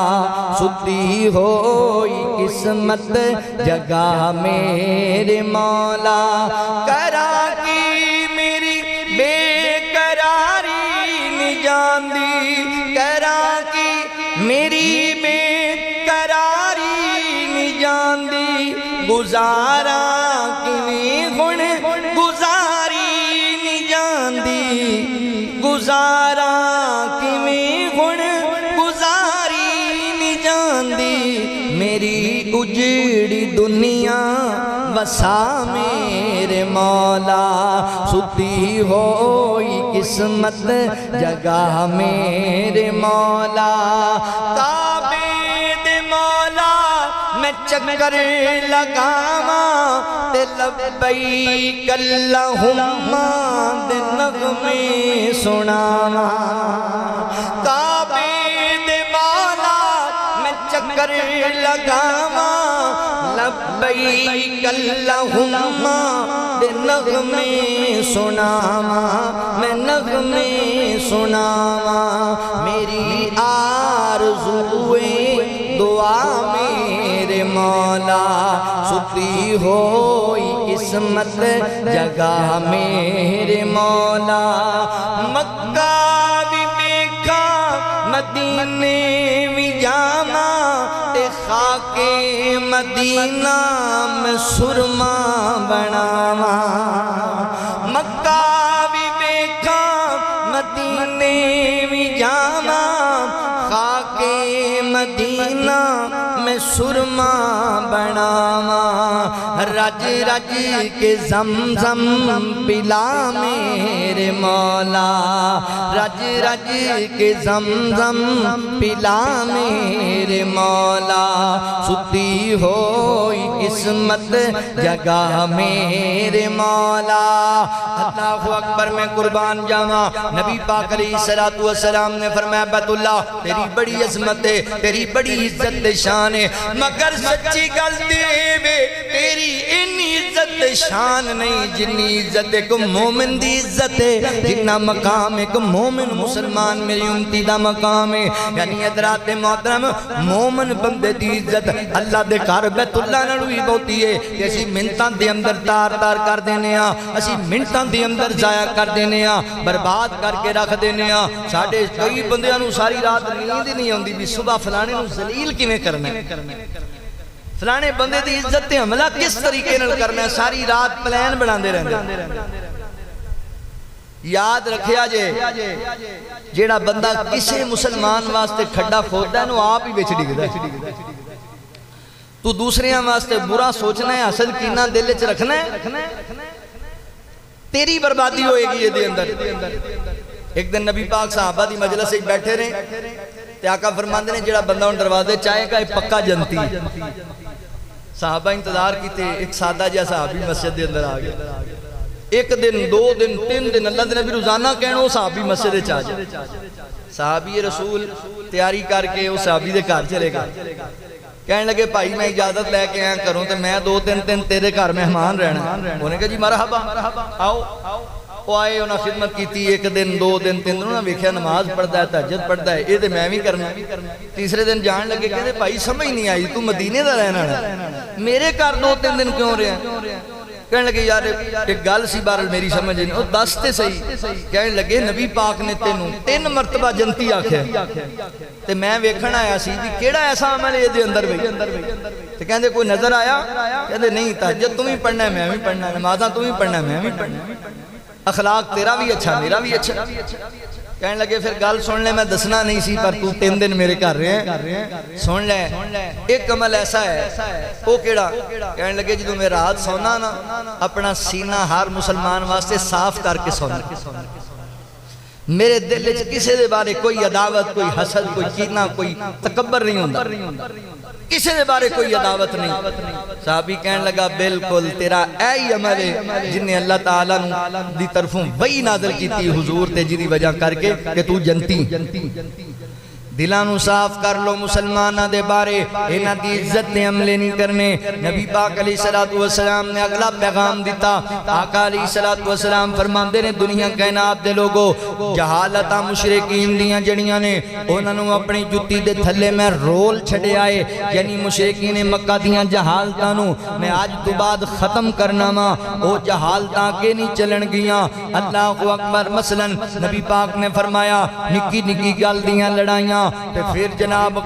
ستی ہوئی قسمت جگہ میرے مولا کرا کی میری بے قراری نجان دی کرا کی میری بے قراری نجان دی گزارا کی اجڑی دنیا وسا میرے مولا ستی ہوئی قسمت جگہ میرے مولا کعبے دے مولا میں چکر لگاواں تے لبیک اللہم دے نغمے سناواں کعبے دے مولا میں چکر لگاواں لبیک اللہم دے نغمے سناواں میں نغمے سناواں میری آرزوئے دعا میرے مولا ستی ہوئی قسمت جگہ میرے مولا مکہ بھی بیکھا مدینے بھی جاواں تے خاک مدینہ میں سرما بناواں مکہ بھی بیکھا مدینے بھی جاواں خاک مدینہ میں سرما بناواں رج رج کے زمزم پلا میرے مولا رج رج کے زمزم پلا میرے مولا ستی ہوئی قسمت جگہ میرے مولا اللہ اکبر میں قربان جاواں نبی پاک علیہ السلام نے فرمایا بیت اللہ تیری بڑی عظمت ہے تیری بڑی عزت شان ہے مگر سچی غلطی ہے تیری انی عزت شان نہیں جنی عزت ایک مومن دی عزت ہے جنہ مقام ایک مومن مسلمان میری امتی دا مقام ہے یعنی حضرات محترم مومن بندے دی عزت اللہ دے گھر بیت اللہ نال ہوئی بہتی ہے کہ اسی منتاں دے اندر تار تار کر دینے ہاں اسی منتاں دے اندر ضائع کر دینے ہاں برباد کر کے رکھ دینے ہاں ساڈے کئی بندیاں نوں ساری رات نیند ہی نہیں آندی بھی صبح فلانے نوں ذلیل کیویں کرنا ہے فلانے بندے دی عزت تے حملہ کس طریقے نال کرنا ہے ساری رات پلان بناندے رہندے یاد رکھیا جے جیڑا بندہ کسی مسلمان واسطے کھڈا کھوددا ہے نو آپ ہی وچ ڈگدا ہے تو دوسریاں واسطے برا سوچنا ہے حسد کینہ دل وچ رکھنا ہے تیری بربادی ہوئے گی یہ دے اندر ایک دن نبی پاک صحابہ دی مجلس سے بیٹھے رہے تے آقا فرماندے نے جڑا بندہ ان دروازے چاہے گا ایک پکا جنتی صحابہ انتظار کیتے ایک سادہ جا صحابی مسجد دے اندر آگئے ایک دن دو دن تین دن اللہ دے نبی روزانہ کہنا وہ صحابی مسجد دے چاہے صحابی رسول تیاری کر کے وہ صحابی دے گھر چلے گا کہنے لگے بھائی میں اجازت لے کے آیا کروں تو میں دو تین دن تیرے گھر مہمان رہنا انہوں نے کہا جی مرحبا آؤ وہ آئے انہوں نے خدمت کی تھی ایک دن دو دن تین دن انہوں نے ویکھیا نماز پڑھتا ہے تہجد پڑھتا ہے یہ تو میں بھی کرنا تیسرے دن جان لگے کہتے بھائی سمجھ نہیں آئی تو مدینے دا رہنا میرے گھر دو تین دن کیوں رہے ہیں کہنے لگے یار ایک گل سی بارل میری سمجھ نہیں وہ دس تے صحیح کہنے لگے نبی پاک نے تینوں 3 مرتبہ جنتی آکھے تے میں ویکھن آیا سی بھی کیڑا ایسا عمل ہے دے اندر بھئی تے کہندے کوئی نظر آیا کہندے نہیں تہجد تم ہی پڑھنا ہے میں بھی پڑھنا ہے نمازاں تم ہی پڑھنا ہے میں بھی پڑھنا اخلاق تیرا بھی اچھا میرا بھی اچھا کہنے لگے پھر گل سن لے میں دسنا نہیں سی پر تو 3 دن میرے گھر رہے ہیں سن لے ایک عمل ایسا ہے وہ کیڑا کہنے لگے جدوں میں رات سونا نا اپنا سینہ ہر مسلمان واسطے صاف کر کے سونا میرے دل وچ کسی دے بارے کوئی عداوت کوئی حسد کوئی کینہ کوئی تکبر نہیں ہوندا کسی دے بارے کوئی عداوت نہیں صحابی کہنے لگا بالکل تیرا اے عمل ہے جن نے اللہ تعالیٰ دی طرفوں وہی نازل کی تھی حضور تے جی دی وجہ کر کے کہ تو جنتی دلانو صاف کر لو مسلمانہ دے بارے انہاں دی عزت نے عملے نہیں کرنے نبی پاک علیہ السلام نے اگلا پیغام دیتا آقا علیہ السلام فرماندے نے دنیا کائنات دے لوگو جہالتہ مشرقین دیاں جڑیاں نے انہاں نو اپنی جتی دے تھلے میں رول چھڑے آئے یعنی مشرقین مکہ دیاں جہالتہ نو میں آج تو بعد ختم کرنا ماں او جہالتہ کے نہیں چلن گیاں اللہ اکبر مثلا نبی پاک نے فرمایا نکی نکی گل دیاں لڑائیاں تے پھر جناب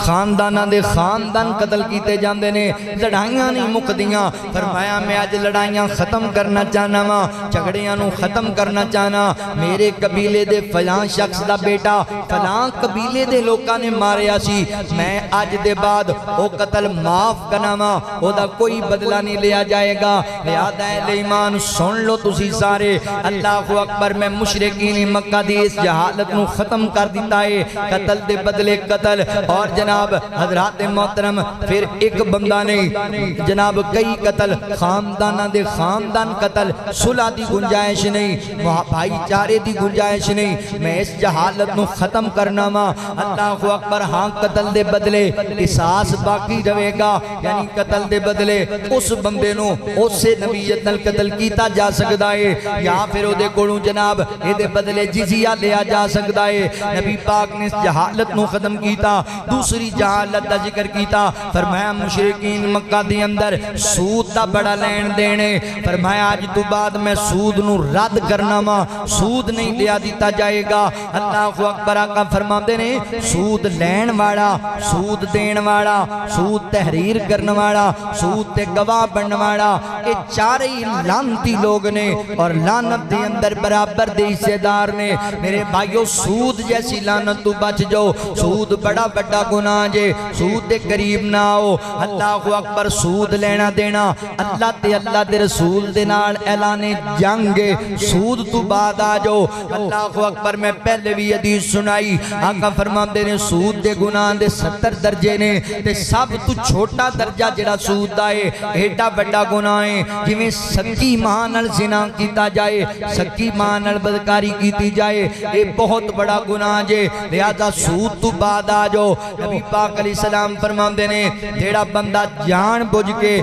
خاندانہ دے خاندان قتل کیتے جاندے نے لڑائیاں نہیں مکدیاں فرمایا میں آج لڑائیاں ختم کرنا چاہنا ماں جھگڑیاں نو ختم کرنا چاہنا میرے قبیلے دے فلاں شخص دا بیٹا فلاں قبیلے دے لوکاں نے ماریا سی میں آج دے بعد او قتل معاف کرنا ماں او دا کوئی بدلہ نہیں لیا جائے گا یاد ہے ایمان سن لو تسی سارے اللہ اکبر میں مشرکین مکہ دی اس جہالت نو ختم کر دیتا ہے قتل دے بدلے قتل اور جناب حضرات محترم پھر ایک بندہ نہیں جناب کئی قتل خاندانہ دے خاندان قتل صلح دی گنجائش نہیں بھائی چارے دی گنجائش نہیں میں اس جہالت نو ختم کرنا ماں اللہ اکبر ہاں قتل دے بدلے قصاص باقی رہے گا یعنی قتل دے بدلے اس بندے نو اسے نبیت نال قتل کیتا جا سکتا ہے یا پھر او دے کولوں جناب اے دے بدلے جزیہ لیا جا سکتا ہے نبی پاک نے اس جہالت نو ختم کیتا دوسری جہالت دا ذکر کیتا فرمایا مشرکین مکہ دی اندر سود دا بڑا لین دینے فرمایا آج تو بعد میں سود نو رد کرنا ماں سود نہیں لیا دیتا جائے گا اللہ اکبر آقا فرماتے نے سود لین والا سود دین والا سود تحریر کرنے والا سود تے گواہ بننے والا اے چارے لانتی لوگ نے اور لانت دے اندر برابر دے حصے دار نے میرے بھائیو سود جیسی لانت تو بچ جاؤ سود بڑا بڑا گناہ جے سود دے قریب نہ ہو اللہ اکبر سود لینا دینا اللہ تے اللہ دے رسول دے نال اعلان جنگ سود تو بعد آ جاؤ اللہ اکبر میں پہلے بھی حدیث سنائی آقا فرماتے نے سود دے گناہ دے 70 درجے نے تے سب تو چھوٹا درجہ جڑا سود دا ہے ایڈا بڑا گناہ ہے جویں سکی ماں نال زنا کیتا جائے سکی ماں نال بدکاری کیتی جائے یہ بہت بڑا گناہ جے لہذا سود تو بعد آ جاؤ نبی پاک علیہ السلام فرماندے نے جیڑا بندہ جان بوجھ کے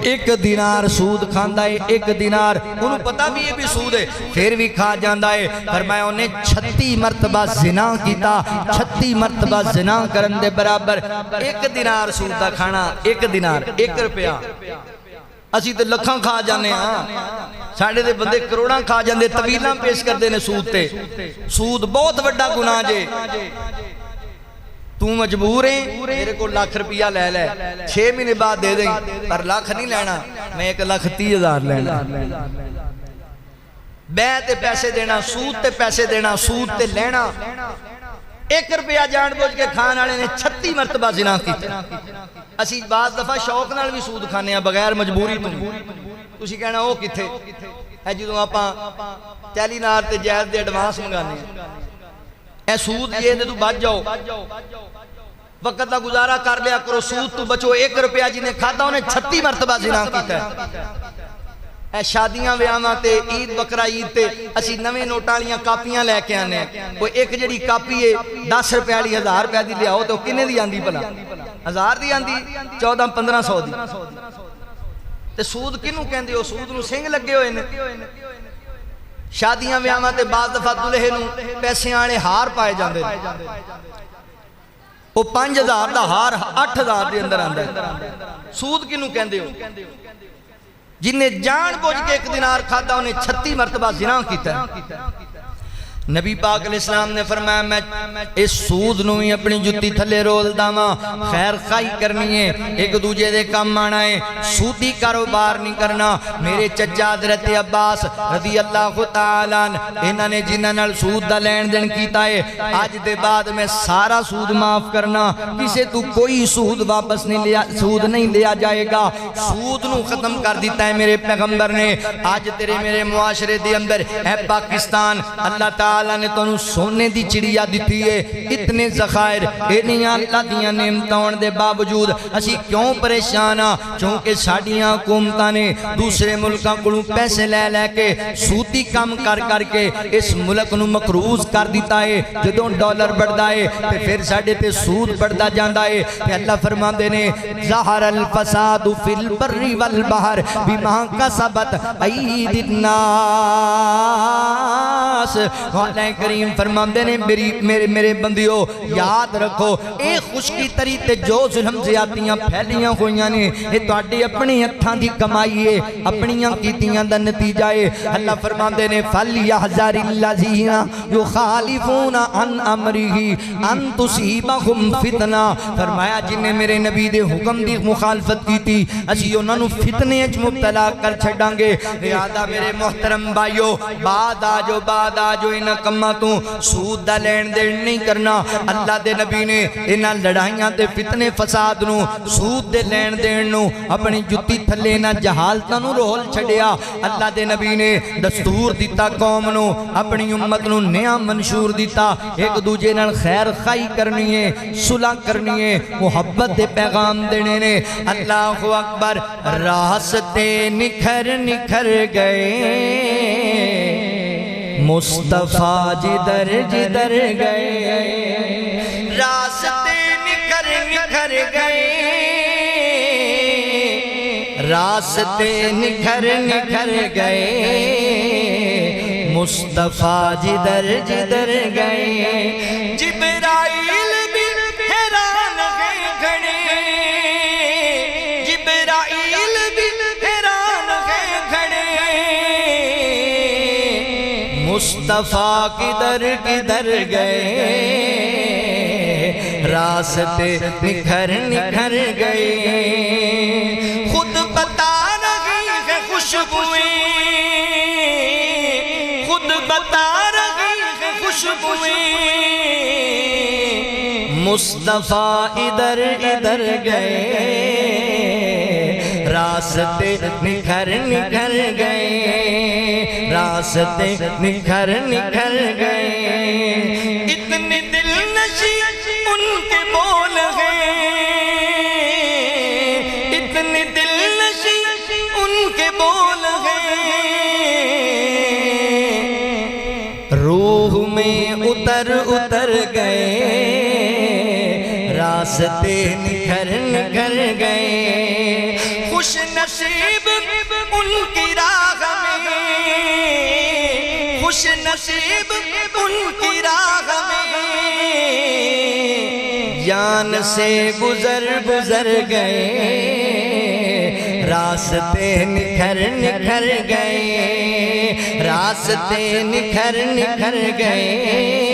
ایک دینار سود کھاندا ہے ایک دینار انہوں پتہ بھی یہ بھی سود ہے پھر بھی کھا جاندا ہے فرمایا انہیں 36 مرتبہ زنا کیتا 36 مرتبہ زنا کرن دے برابر ایک دینار سود دا کھانا ایک دینار 1 روپیہ اسی تے لکھاں کھا جانے ہاں ساڑھے دے بندے کروڑاں کھا جاندے طویلاں پیش کر دینے سود تے سود بہت بڑا گناہ جے تو مجبور ہیں میرے کو لاکھ روپیہ لے لے 6 مہینے بعد دے دیں پر لاکھ نہیں لینا میں 1,30,000 لینا بے تے پیسے دینا سود تے پیسے دینا سود تے لینا 1 روپیہ جان بوجھ کے کھان والے نے 36 مرتبہ زنا کیتا اسی بعض دفعہ شوق نال بھی سود کھانے ہیں بغیر مجبوری تو تسی کہنا او کتھے اے جدوں آپاں ٹیلی نار تے جائز دے ایڈوانس منگانے ہیں اے سود یہ دے تو بچ جاؤ وقت دا گزارا کر لیا کرو سود تو بچو 1 روپیہ جنہیں کھاتا انہیں 36 مرتبہ زنا کیتا ہے اے شادیاں ویاواں تے عید بکرا عید تے اسی نویں نوٹالیاں کاپیاں لے کے آنے وہ ایک جڑی کاپی ہے 10 روپے والی 1000 روپے دی لیاؤ تو کنے دی آندی بھلا 1000 دی آندی 1400-1500 دی تے سود کنوں کہندے ہو سود نو سنگ لگے ہوئے نے شادیاں ویاواں تے بعض دفعہ دلہے نو پیسے آنے ہار پائے جاندے وہ 5000 دا ہار 8000 دے اندر آندا ہے سود کنوں کہندے ہو جنہیں جان بوجھ کے 1 دینار کھاتا انہیں 36 مرتبہ زنا کیتا ہے نبی پاک علیہ السلام نے فرمایا میں اس سود نو ہی اپنی جتی تھلے رول داما خیر خائی کرنی ہے ایک دوجہ دے کام آنا ہے سودی کاروبار نہیں کرنا میرے چچا حضرت عباس رضی اللہ تعالیٰ انہوں نے جنہاں نال سود دا لین دین کیتا ہے آج دے بعد میں سارا سود معاف کرنا کسے تو کوئی سود واپس نہیں لیا سود نہیں لیا جائے گا سود نو ختم کر دیتا ہے میرے پیغمبر نے آج تیرے میرے معاشرے دے اندر اے پاکستان اللہ تعالیٰ اللہ نے تو سونے دی چڑیا دیتی ہے اتنے ذخائر انہیاں اللہ دیاں نعمتوں دے باوجود اسی کیوں پریشان ہاں چونکہ ساڈیاں حکومتاں نے دوسرے ملکاں کولوں پیسے لے لے کے سودی کام کر کر کے اس ملک نو مقروض کر دیتا ہے جدوں ڈالر بڑھدا ہے تے پھر ساڈے تے سود بڑھدا جاندا ہے تے اللہ فرماندے نے ظہر الفساد فی البر والبحر بما کسبت ایدی الناس الناس مولا کریم فرماندے نے میرے بندیو یاد رکھو اے خشکی تری تے جو ظلم زیادتیاں پھیلیاں ہوئیاں نے یہ تواڈے اپنی ہتھاں دی کمائی ہے اپنیاں کیتیاں دا نتیجہ ہے اللہ فرماندے نے فَلْيَحْذَرِ الَّذِينَ يُخَالِفُونَ عَنْ أَمْرِهِ أَن تُصِيبَهُمْ فِتْنَةٌ فرمایا جن نے میرے نبی دے حکم دی مخالفت کی تھی اسی انہاں نو فتنے وچ مبتلا کر چھڈاں گے لہذا میرے محترم بھائیو بعد آجو انہاں کماں تو سود دا لین دین نہیں کرنا اللہ دے نبی نے انہاں لڑائیاں تے فتنے فساد نو سود دے لین دین نو اپنی جتی تھلے نہ جہالتاں نو رول چھڈیا اللہ دے نبی نے دستور دیتا قوم نو اپنی امت نو نیا منشور دیتا ایک دوجے نال خیر خائی کرنی ہے صلح کرنی ہے محبت دے پیغام دینے نے اللہ اکبر راستے نکھر نکھر گئے مصطفیٰ جدر جدر گئے راستے نکھر نکھر گئے راستے نکھر نکھر گئے مصطفیٰ جدر جدر گئے جبرائیل بھی حیران ہے کھڑے جبرائیل بھی حیران ہے کھڑے مصطفیٰ کدھر کدھر گئے راستے نکھر نکھر گئے خود بتا رہی ہے خوشبوئیں خود بتا رہی ہے خوشبوئیں مصطفیٰ ادھر ادھر گئے راستے نکھر نکھر گئے راستے نکھر نکھر گئے اتنے دل نشی ان کے بول گئے اتنے دل نشی ان کے بول گئے روح میں اتر اتر گئے راستے نکھر نکھر گئے خوش نصیب ان کی راہ میں خوش نصیب ان کی راہ میں جان سے گزر گزر گئے راستے نکھر نکھر گئے راستے نکھر نکھر گئے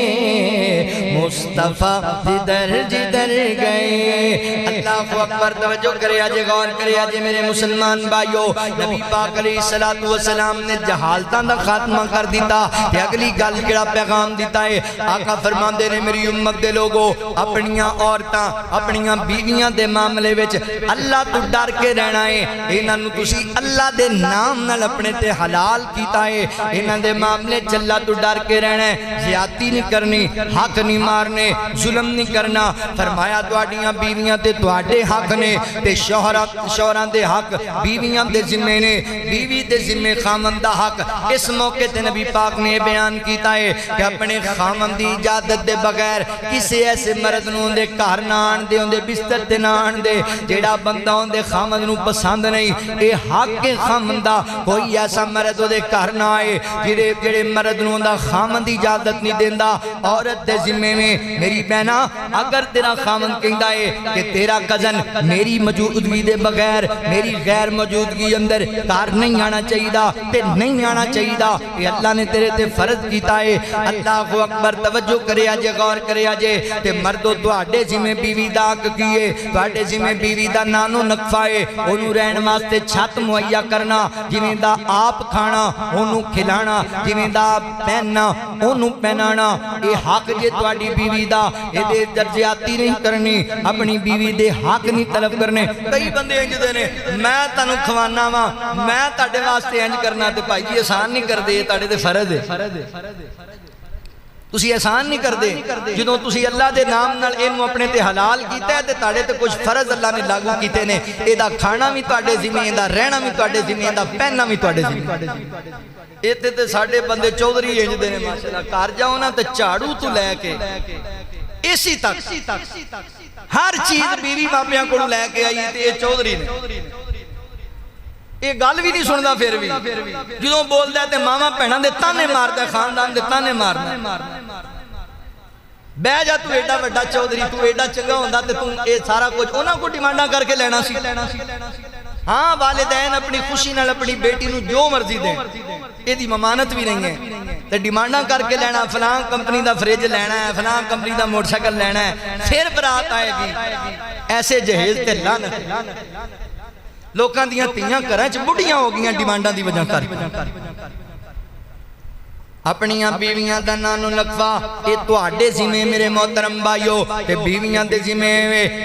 مصطفیٰ جدر جدر گئے اللہ اکبر توجہ کرے آجے غور کرے آجے میرے مسلمان بھائیو نبی پاک علیہ السلام نے جہالتاں دا خاتمہ کر دیتا کہ اگلی گل کیڑا پیغام دیتا ہے آقا فرماندے نے میری امت دے لوگو اپنیاں عورتاں اپنیاں بیویاں دے معاملے وچ اللہ تو ڈر کے رہنا ہے انہاں نو تسی اللہ دے نام نال اپنے تے حلال کیتا ہے انہاں دے معاملے چ اللہ تو ڈر کے رہنا ہے زیادتی نہیں کرنی حق نہیں مارنے ظلم نہیں کرنا فرمایا تواڈیاں بیویاں تے تواڈے حق نے تے شوہراں دے حق بیویاں دے ذمے نے بیوی دے ذمے خامند دا حق اس موقع تے نبی پاک نے بیان کیتا ہے کہ اپنے خامند دی اجازت دے بغیر کسی ایسے مرد نو دے گھر نہ آن دے اندے بستر تے نہ آن دے جیڑا بندہ اندے خامند نو پسند نہیں اے حق کے خامند دا کوئی ایسا مرد دے گھر نہ آئے جیڑے مرد نو دا خامند اجازت نہیں دیندا عورت دے ذمے میں میری بہنا اگر تیرا خامند کہندا ہے کہ تیرا کزن میری موجودگی دے بغیر میری غیر موجودگی اندر گھر نہیں آنا چاہیدا تے نہیں آنا چاہیدا یہ اللہ نے تیرے تے فرض کیتا ہے اللہ اکبر توجہ کرے آجے غور کرے آجے تے مردو تواڈے ذمے بیوی دا حق کیے تواڈے ذمے بیوی دا نانو نقفہ ہے اونوں رہن واسطے چھت مہیا کرنا جویں دا آپ کھانا اونوں کھلانا جویں دا پہننا اونوں پہنانا یہ حق جے تواڈی بیوی دا اے دے درجاتی نہیں کرنی اپنی بیوی دے حق نہیں طلب کرنے کئی بندے انج دے نے میں تانوں کھوانا وا میں تہاڈے واسطے انج کرنا تے بھائی جی احسان نہیں کردے تہاڈے تے فرض ہے تسی احسان نہیں کردے جدوں تسی اللہ دے نام نال اینو اپنے تے حلال کیتا ہے تے تہاڈے تے کچھ فرض اللہ نے لاگو کیتے نے اے دا کھانا بھی تہاڈے ذمہ دا رہنا بھی تہاڈے ذمہ دا پہننا بھی تہاڈے ذمہ ایتھے تے ساڈے بندے چودھری انج دے نے ماشاءاللہ گھر جاؤ نا تے جھاڑو تو لے کے اسی تک ہر چیز بیوی ماپیاں کولوں لے کے آئی تے اے چودھری نے یہ گل بھی نہیں سنتا پھر بھی جدوں بولدا ہے تے ماواں بھیناں دے تانے ماردا ہے خاندان دے تانے ماردا بہ جا تو ایڈا وڈا چودھری تو ایڈا چنگا ہوندا تے تو اے سارا کچھ انہاں کو ڈیمانڈاں کر کے لینا سی ہاں والدین اپنی خوشی نال اپنی بیٹی نو جو مرضی دیں یہ دی ممانت بھی نہیں ہے تے ڈیمانڈاں کر کے لینا فلاں کمپنی دا فریج لینا ہے فلاں کمپنی دا موٹر سائیکل لینا ہے پھر برات آئے گی ایسے جہیز تے لعنت لوکاں دیاں تیاں گھراں چ بڑھیاں ہو گئیاں ڈیمانڈاں دی وجہ کر اپنیاں بیویاں دا نانو لکفا یہ تواڈے ذمہ میرے محترم بھائیو تے بیویاں دے ذمہ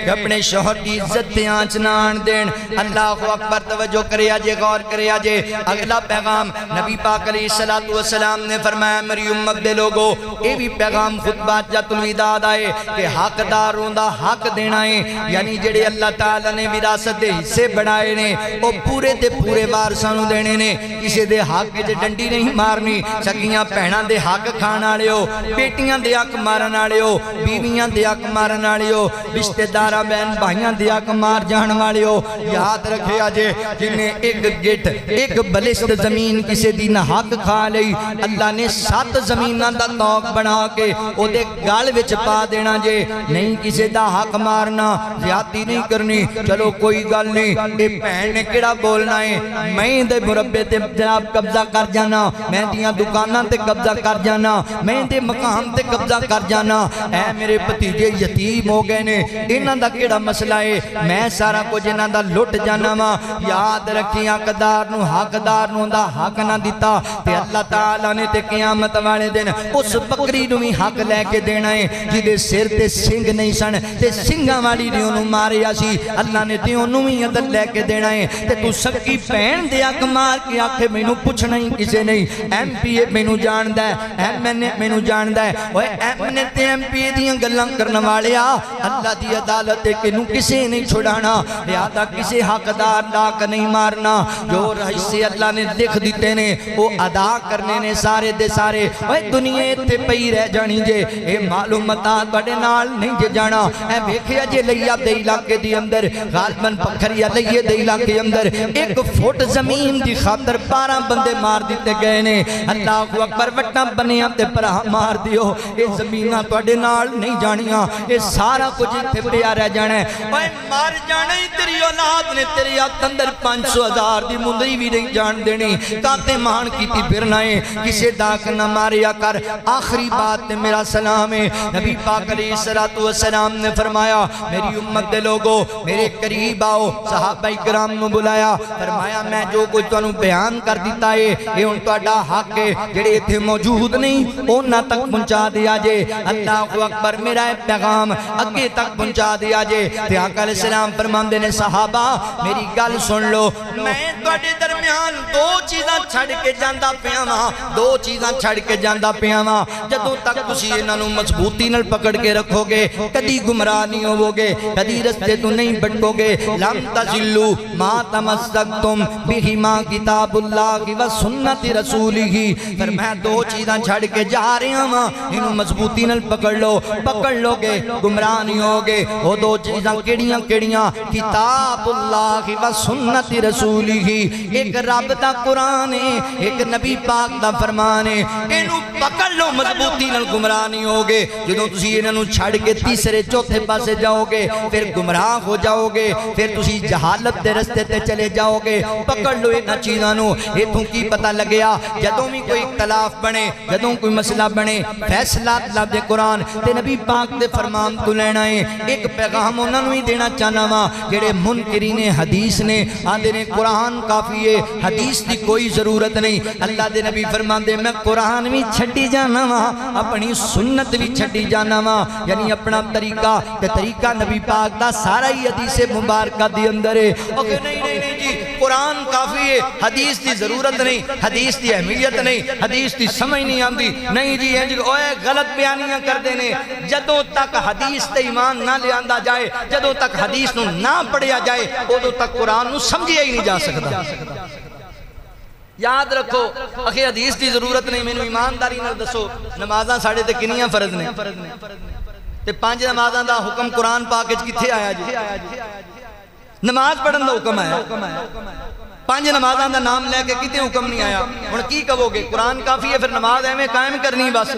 کہ اپنے شوہر دی عزت تے آنچ نہ آن دین اللہ اکبر توجہ کریا جے غور کریا جے اگلا پیغام نبی پاک علیہ السلام نے فرمایا میری امت دے لوگو اے بھی پیغام خطبہ جت الوداع آئے کہ حق داروں دا حق دینا ہے یعنی جڑے اللہ تعالیٰ نے وراثت دے حصے بنائے نے وہ پورے دے پورے وارثاں نوں دینے نے کسی دے حق وچ ڈنڈی نہیں مارنی سکیاں بہناں دے حق کھان والے ہو بیٹیاں دے حق مارن والے ہو بیویاں دے حق مارن والے ہو رشتہ داراں بہن بھائیاں دے حق مار جان والے ہو یاد رکھیا جے جن ایک گٹ ایک بلشت زمین کسی دی نہ حق کھا لئی اللہ نے 7 زمیناں دا توق بنا کے او دے گال وچ پا دینا جے نہیں کسی دا حق مارنا زیادتی نہیں کرنی چلو کوئی گل نہیں اے بہن نے کیڑا بولنا ہے میں دے مربے تے جناب قبضہ کر جانا میں دیاں دکاناں تے قبضہ کر جانا میں دے مقام تے قبضہ کر جانا اے میرے بھتیجے یتیم ہو گئے نے انہاں دا کیڑا مسئلہ ہے میں سارا کچھ انہاں دا لٹ جانا وا یاد رکھی حقدار نو دا حق نہ دیتا تے اللہ تعالیٰ نے تے قیامت والے دن اس بکری نو بھی حق لے کے دینا ہے جدے سر تے سنگ نہیں سن تے سنگاں والی نے انہوں ماریا سی اللہ نے تے انہوں بھی عدل لے کے دینا ہے تے تو سکی بہن دے حق مار کے آکھے مینوں پوچھنا ہی کسے نہیں ایم پی اے مینوں جاندا ہے ایم این اے مینوں جاندا ہے اوے ایم این اے تے ایم پی اے دیاں گلاں کرن والیا اللہ دی عدالت تے کینوں کسے نہیں چھڑانا لہذا کسے حقدار لاک نہیں مارنا جو حصے اللہ نے لکھ دیتے نے وہ ادا کرنے نے سارے دے سارے اوے دنیا تے پئی رہ جانی جے اے معلومات تواڈے نال نہیں جے جانا اے ویکھیا جے لیا دے علاقے دی اندر غالباً پکھریا لئیے دے علاقے اندر 1 فٹ زمین دی خاطر 12 بندے مار دیتے گئے نے اللہ اکبر وٹا بنیا تے پرا مار دیو اے زمیناں تواڈے نال نہیں جانیاں اے سارا کچھ اتھے پیا رہ جانا ہے اوے مار جانا ہی تیری اولاد نے تیری ہاتھ اندر 500,000 دی مندری بھی نہیں جان دینی کاتے مان کیتی پھرنا ہے کسے داک نہ ماریا کر آخری بات تے میرا سلام ہے نبی پاک علیہ السلام نے فرمایا میری امت دے لوگو میرے قریب آؤ صحابہ کرام نے بلایا فرمایا میں جو کچھ تانوں بیان کر دیتا ہے یہ ان تواڈا حق ہے جڑے ایتھے موجود نہیں انہاں تک پہنچا دیا جے اللہ اکبر میرا پیغام اگے تک پہنچا دیا جے تے آقا علیہ السلام فرماندے نے صحابہ میری گل سن لو میں تواڈے درمیان 2 چیزاں چھڑ کے جاندا پیاں وا 2 چیزاں چھڑ کے جاندا پیاں وا جدوں تک تسی انہاں نوں مضبوطی نال پکڑ کے رکھو گے کدی گمراہ نہیں ہوو گے کدی رستے تو نہیں بھٹکو گے لم تزلوا ما تمسکتم بہما کتاب اللہ و سنت رسولہ پھر میں 2 چیزاں چھڑ کے جا رہا ہاں انہوں مضبوطی نال پکڑ لو گے گمراہ نہیں ہوگے وہ 2 چیزاں کیڑیاں کتاب اللہ و سنت رسولہ ایک رب دا قرآن ہے ایک نبی پاک دا فرمان ہے انہوں پکڑ لو مضبوطی نال گمراہ نہیں ہوگے جدوں تسی انہوں چھڑ کے تیسرے چوتھے پاسے جاؤ گے پھر گمراہ ہو جاؤ گے پھر تسی جہالت دے رستے تے چلے جاؤ گے پکڑ لو انہاں چیزاں نوں ایتھوں کی پتہ لگیا جدوں بھی کوئی اختلاف بنے جدوں کوئی مسئلہ بنے فیصلہ اللہ دے قرآن تے نبی پاک دے فرمان تو لینا ہے ایک پیغام انہاں نوں ہی دینا چاہنا وا جڑے منکرین حدیث نے آندے نے قرآن کافی ہے حدیث دی کوئی ضرورت نہیں اللہ دے نبی فرماندے میں قرآن بھی چھڈی جانا وا اپنی سنت بھی چھڈی جانا وا یعنی اپنا طریقہ تے طریقہ نبی پاک دا سارا ہی حدیث مبارکہ دی اندر ہے اوکے نہیں جی قرآن کافی ہے حدیث دی ضرورت نہیں حدیث دی اہمیت نہیں حدیث دی سمجھ نہیں آندی نہیں جی اوے غلط بیانیاں کر دینے جدوں تک حدیث تے ایمان نہ لے آندا جائے جدوں تک حدیث نو نہ پڑھیا جائے ادوں تک قرآن نو سمجھیا ہی نہیں جا سکتا یاد رکھو اکھے حدیث دی ضرورت نہیں مینوں ایمانداری نال دسو نمازاں ساڈے تے کنیاں فرض نے تے 5 نمازاں دا حکم قرآن پاک وچ کتھے آیا جی نماز پڑھن دا حکم آیا پانچ نمازاں دا نام لے کے کتے حکم نہیں آیا. ہن کی کہو گے قرآن کافی ہے پھر نماز ایویں قائم کرنی بس.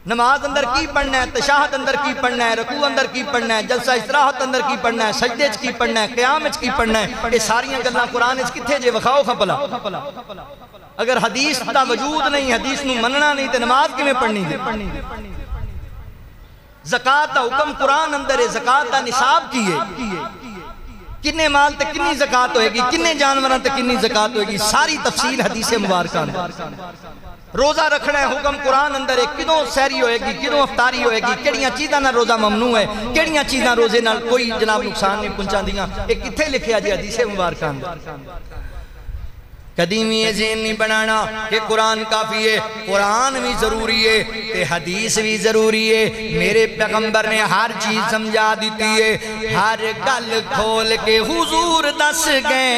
نماز اندر کی پڑھنا ہے, تشہد اندر کی پڑھنا ہے, رکوع اندر کی پڑھنا ہے, جلسہ استراحت اندر کی پڑھنا ہے, سجدے چ کی پڑھنا ہے, قیام چ کی پڑھنا ہے, یہ ساریاں گلاں قرآن چ کتھے جے وکھاؤ کھپلا. اگر حدیث دا وجود نہیں, حدیث نو مننا نہیں تے نماز کیویں پڑھنی ہے. زکات دا حکم قرآن اندر ہے, زکات دا نصاب کی ہے, کنے مال تے کنی زکات ہوئے گی, کنے جانوراں تے کنی زکات ہوئے گی, ساری تفصیل حدیث مبارکہ میں. روزہ رکھنا ہے حکم قرآن اندر ہے, کدوں سحری ہوئے گی, کدوں افطاری ہوئے گی, کیڑیاں چیزاں نہ روزہ ممنوع ہے, کیڑیاں چیزاں روزے نال کوئی جناب نقصان نہیں پہنچا دیاں. ایک کتھے لکھیا جی حدیث مبارکہ اندر. قدیمی یہ ذہن نہیں بنانا کہ قرآن کافی ہے, قرآن بھی ضروری ہے تے حدیث بھی ضروری ہے. میرے پیغمبر نے ہر چیز سمجھا دیتی ہے, ہر گل کھول کے حضور دس گئے,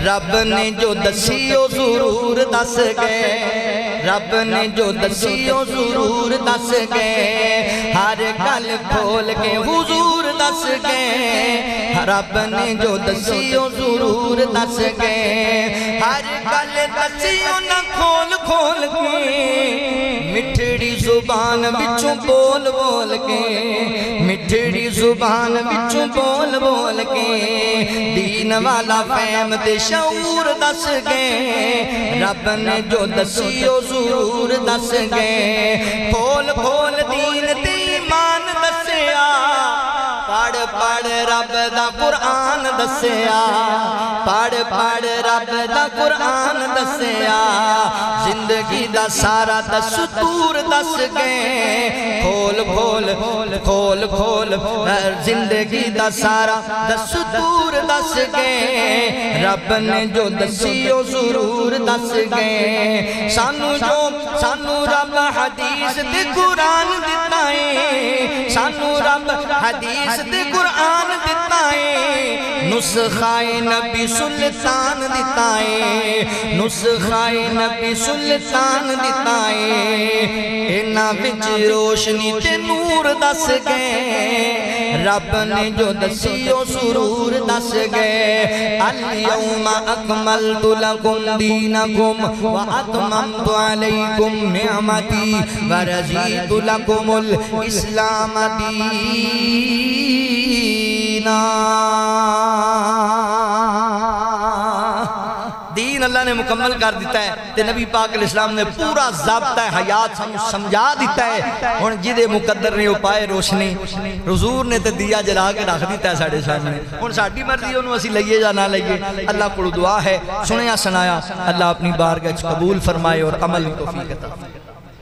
رب نے جو دسی او ضرور دس گئے, رب نے جو دسی او ضرور دس گئے, ہر گل کھول کے حضور دس گئے, رب نے جو دسی او ضرور دس گئے, ہر گل دسی او نہ کھول کھول کے, مٹھڑی زبان بچوں بول بول کے, مٹھڑی زبان بچوں بول بول کے, دین والا فہم تے شعور دس گئے, رب نے جو دسی او ضرور دس گئے. کھول کھول دین تے ایمان دسیا, پڑھ پڑھ رب دا قرآن دسیا, پڑھ پڑھ رب دا قرآن دسیا, زندگی دا سارا دستور دس گئے. کھول کھول کھول کھول زندگی دا سارا دستور دس گئے, رب نے جو دسی او ضرور دس گئے. سانو رب حدیث تے قرآن دیتا ہے, سانو رب حدیث تے قرآن دیتا ہے, نسخہ نبی سلطان دیتا ہے, نسخہ نبی سلطان دیتا ہے. اینا بچ روشنی تے نور دس گئے, رب نے جو دسی او ضرور دس گئے. الیوم اکملت لکم دینکم واتممت علیکم نعمتی ورضیت لکم الاسلام دینا. دین اللہ نے مکمل کر دیتا ہے تے نبی پاک علیہ السلام نے پورا ضابطہ حیات سمجھا دیتا ہے. ہن جدے مقدر نے پائے روشنی, حضور نے تے دیا جلا کے رکھ دیتا ہے ساڈے سامنے. ہن ساڈی مرضی اونوں اسی لئیے یا نہ لئیے, اللہ کو دعا ہے سنیا سنایا اللہ اپنی بارگاہ قبول فرمائے اور عمل توفیق عطا فرمائے.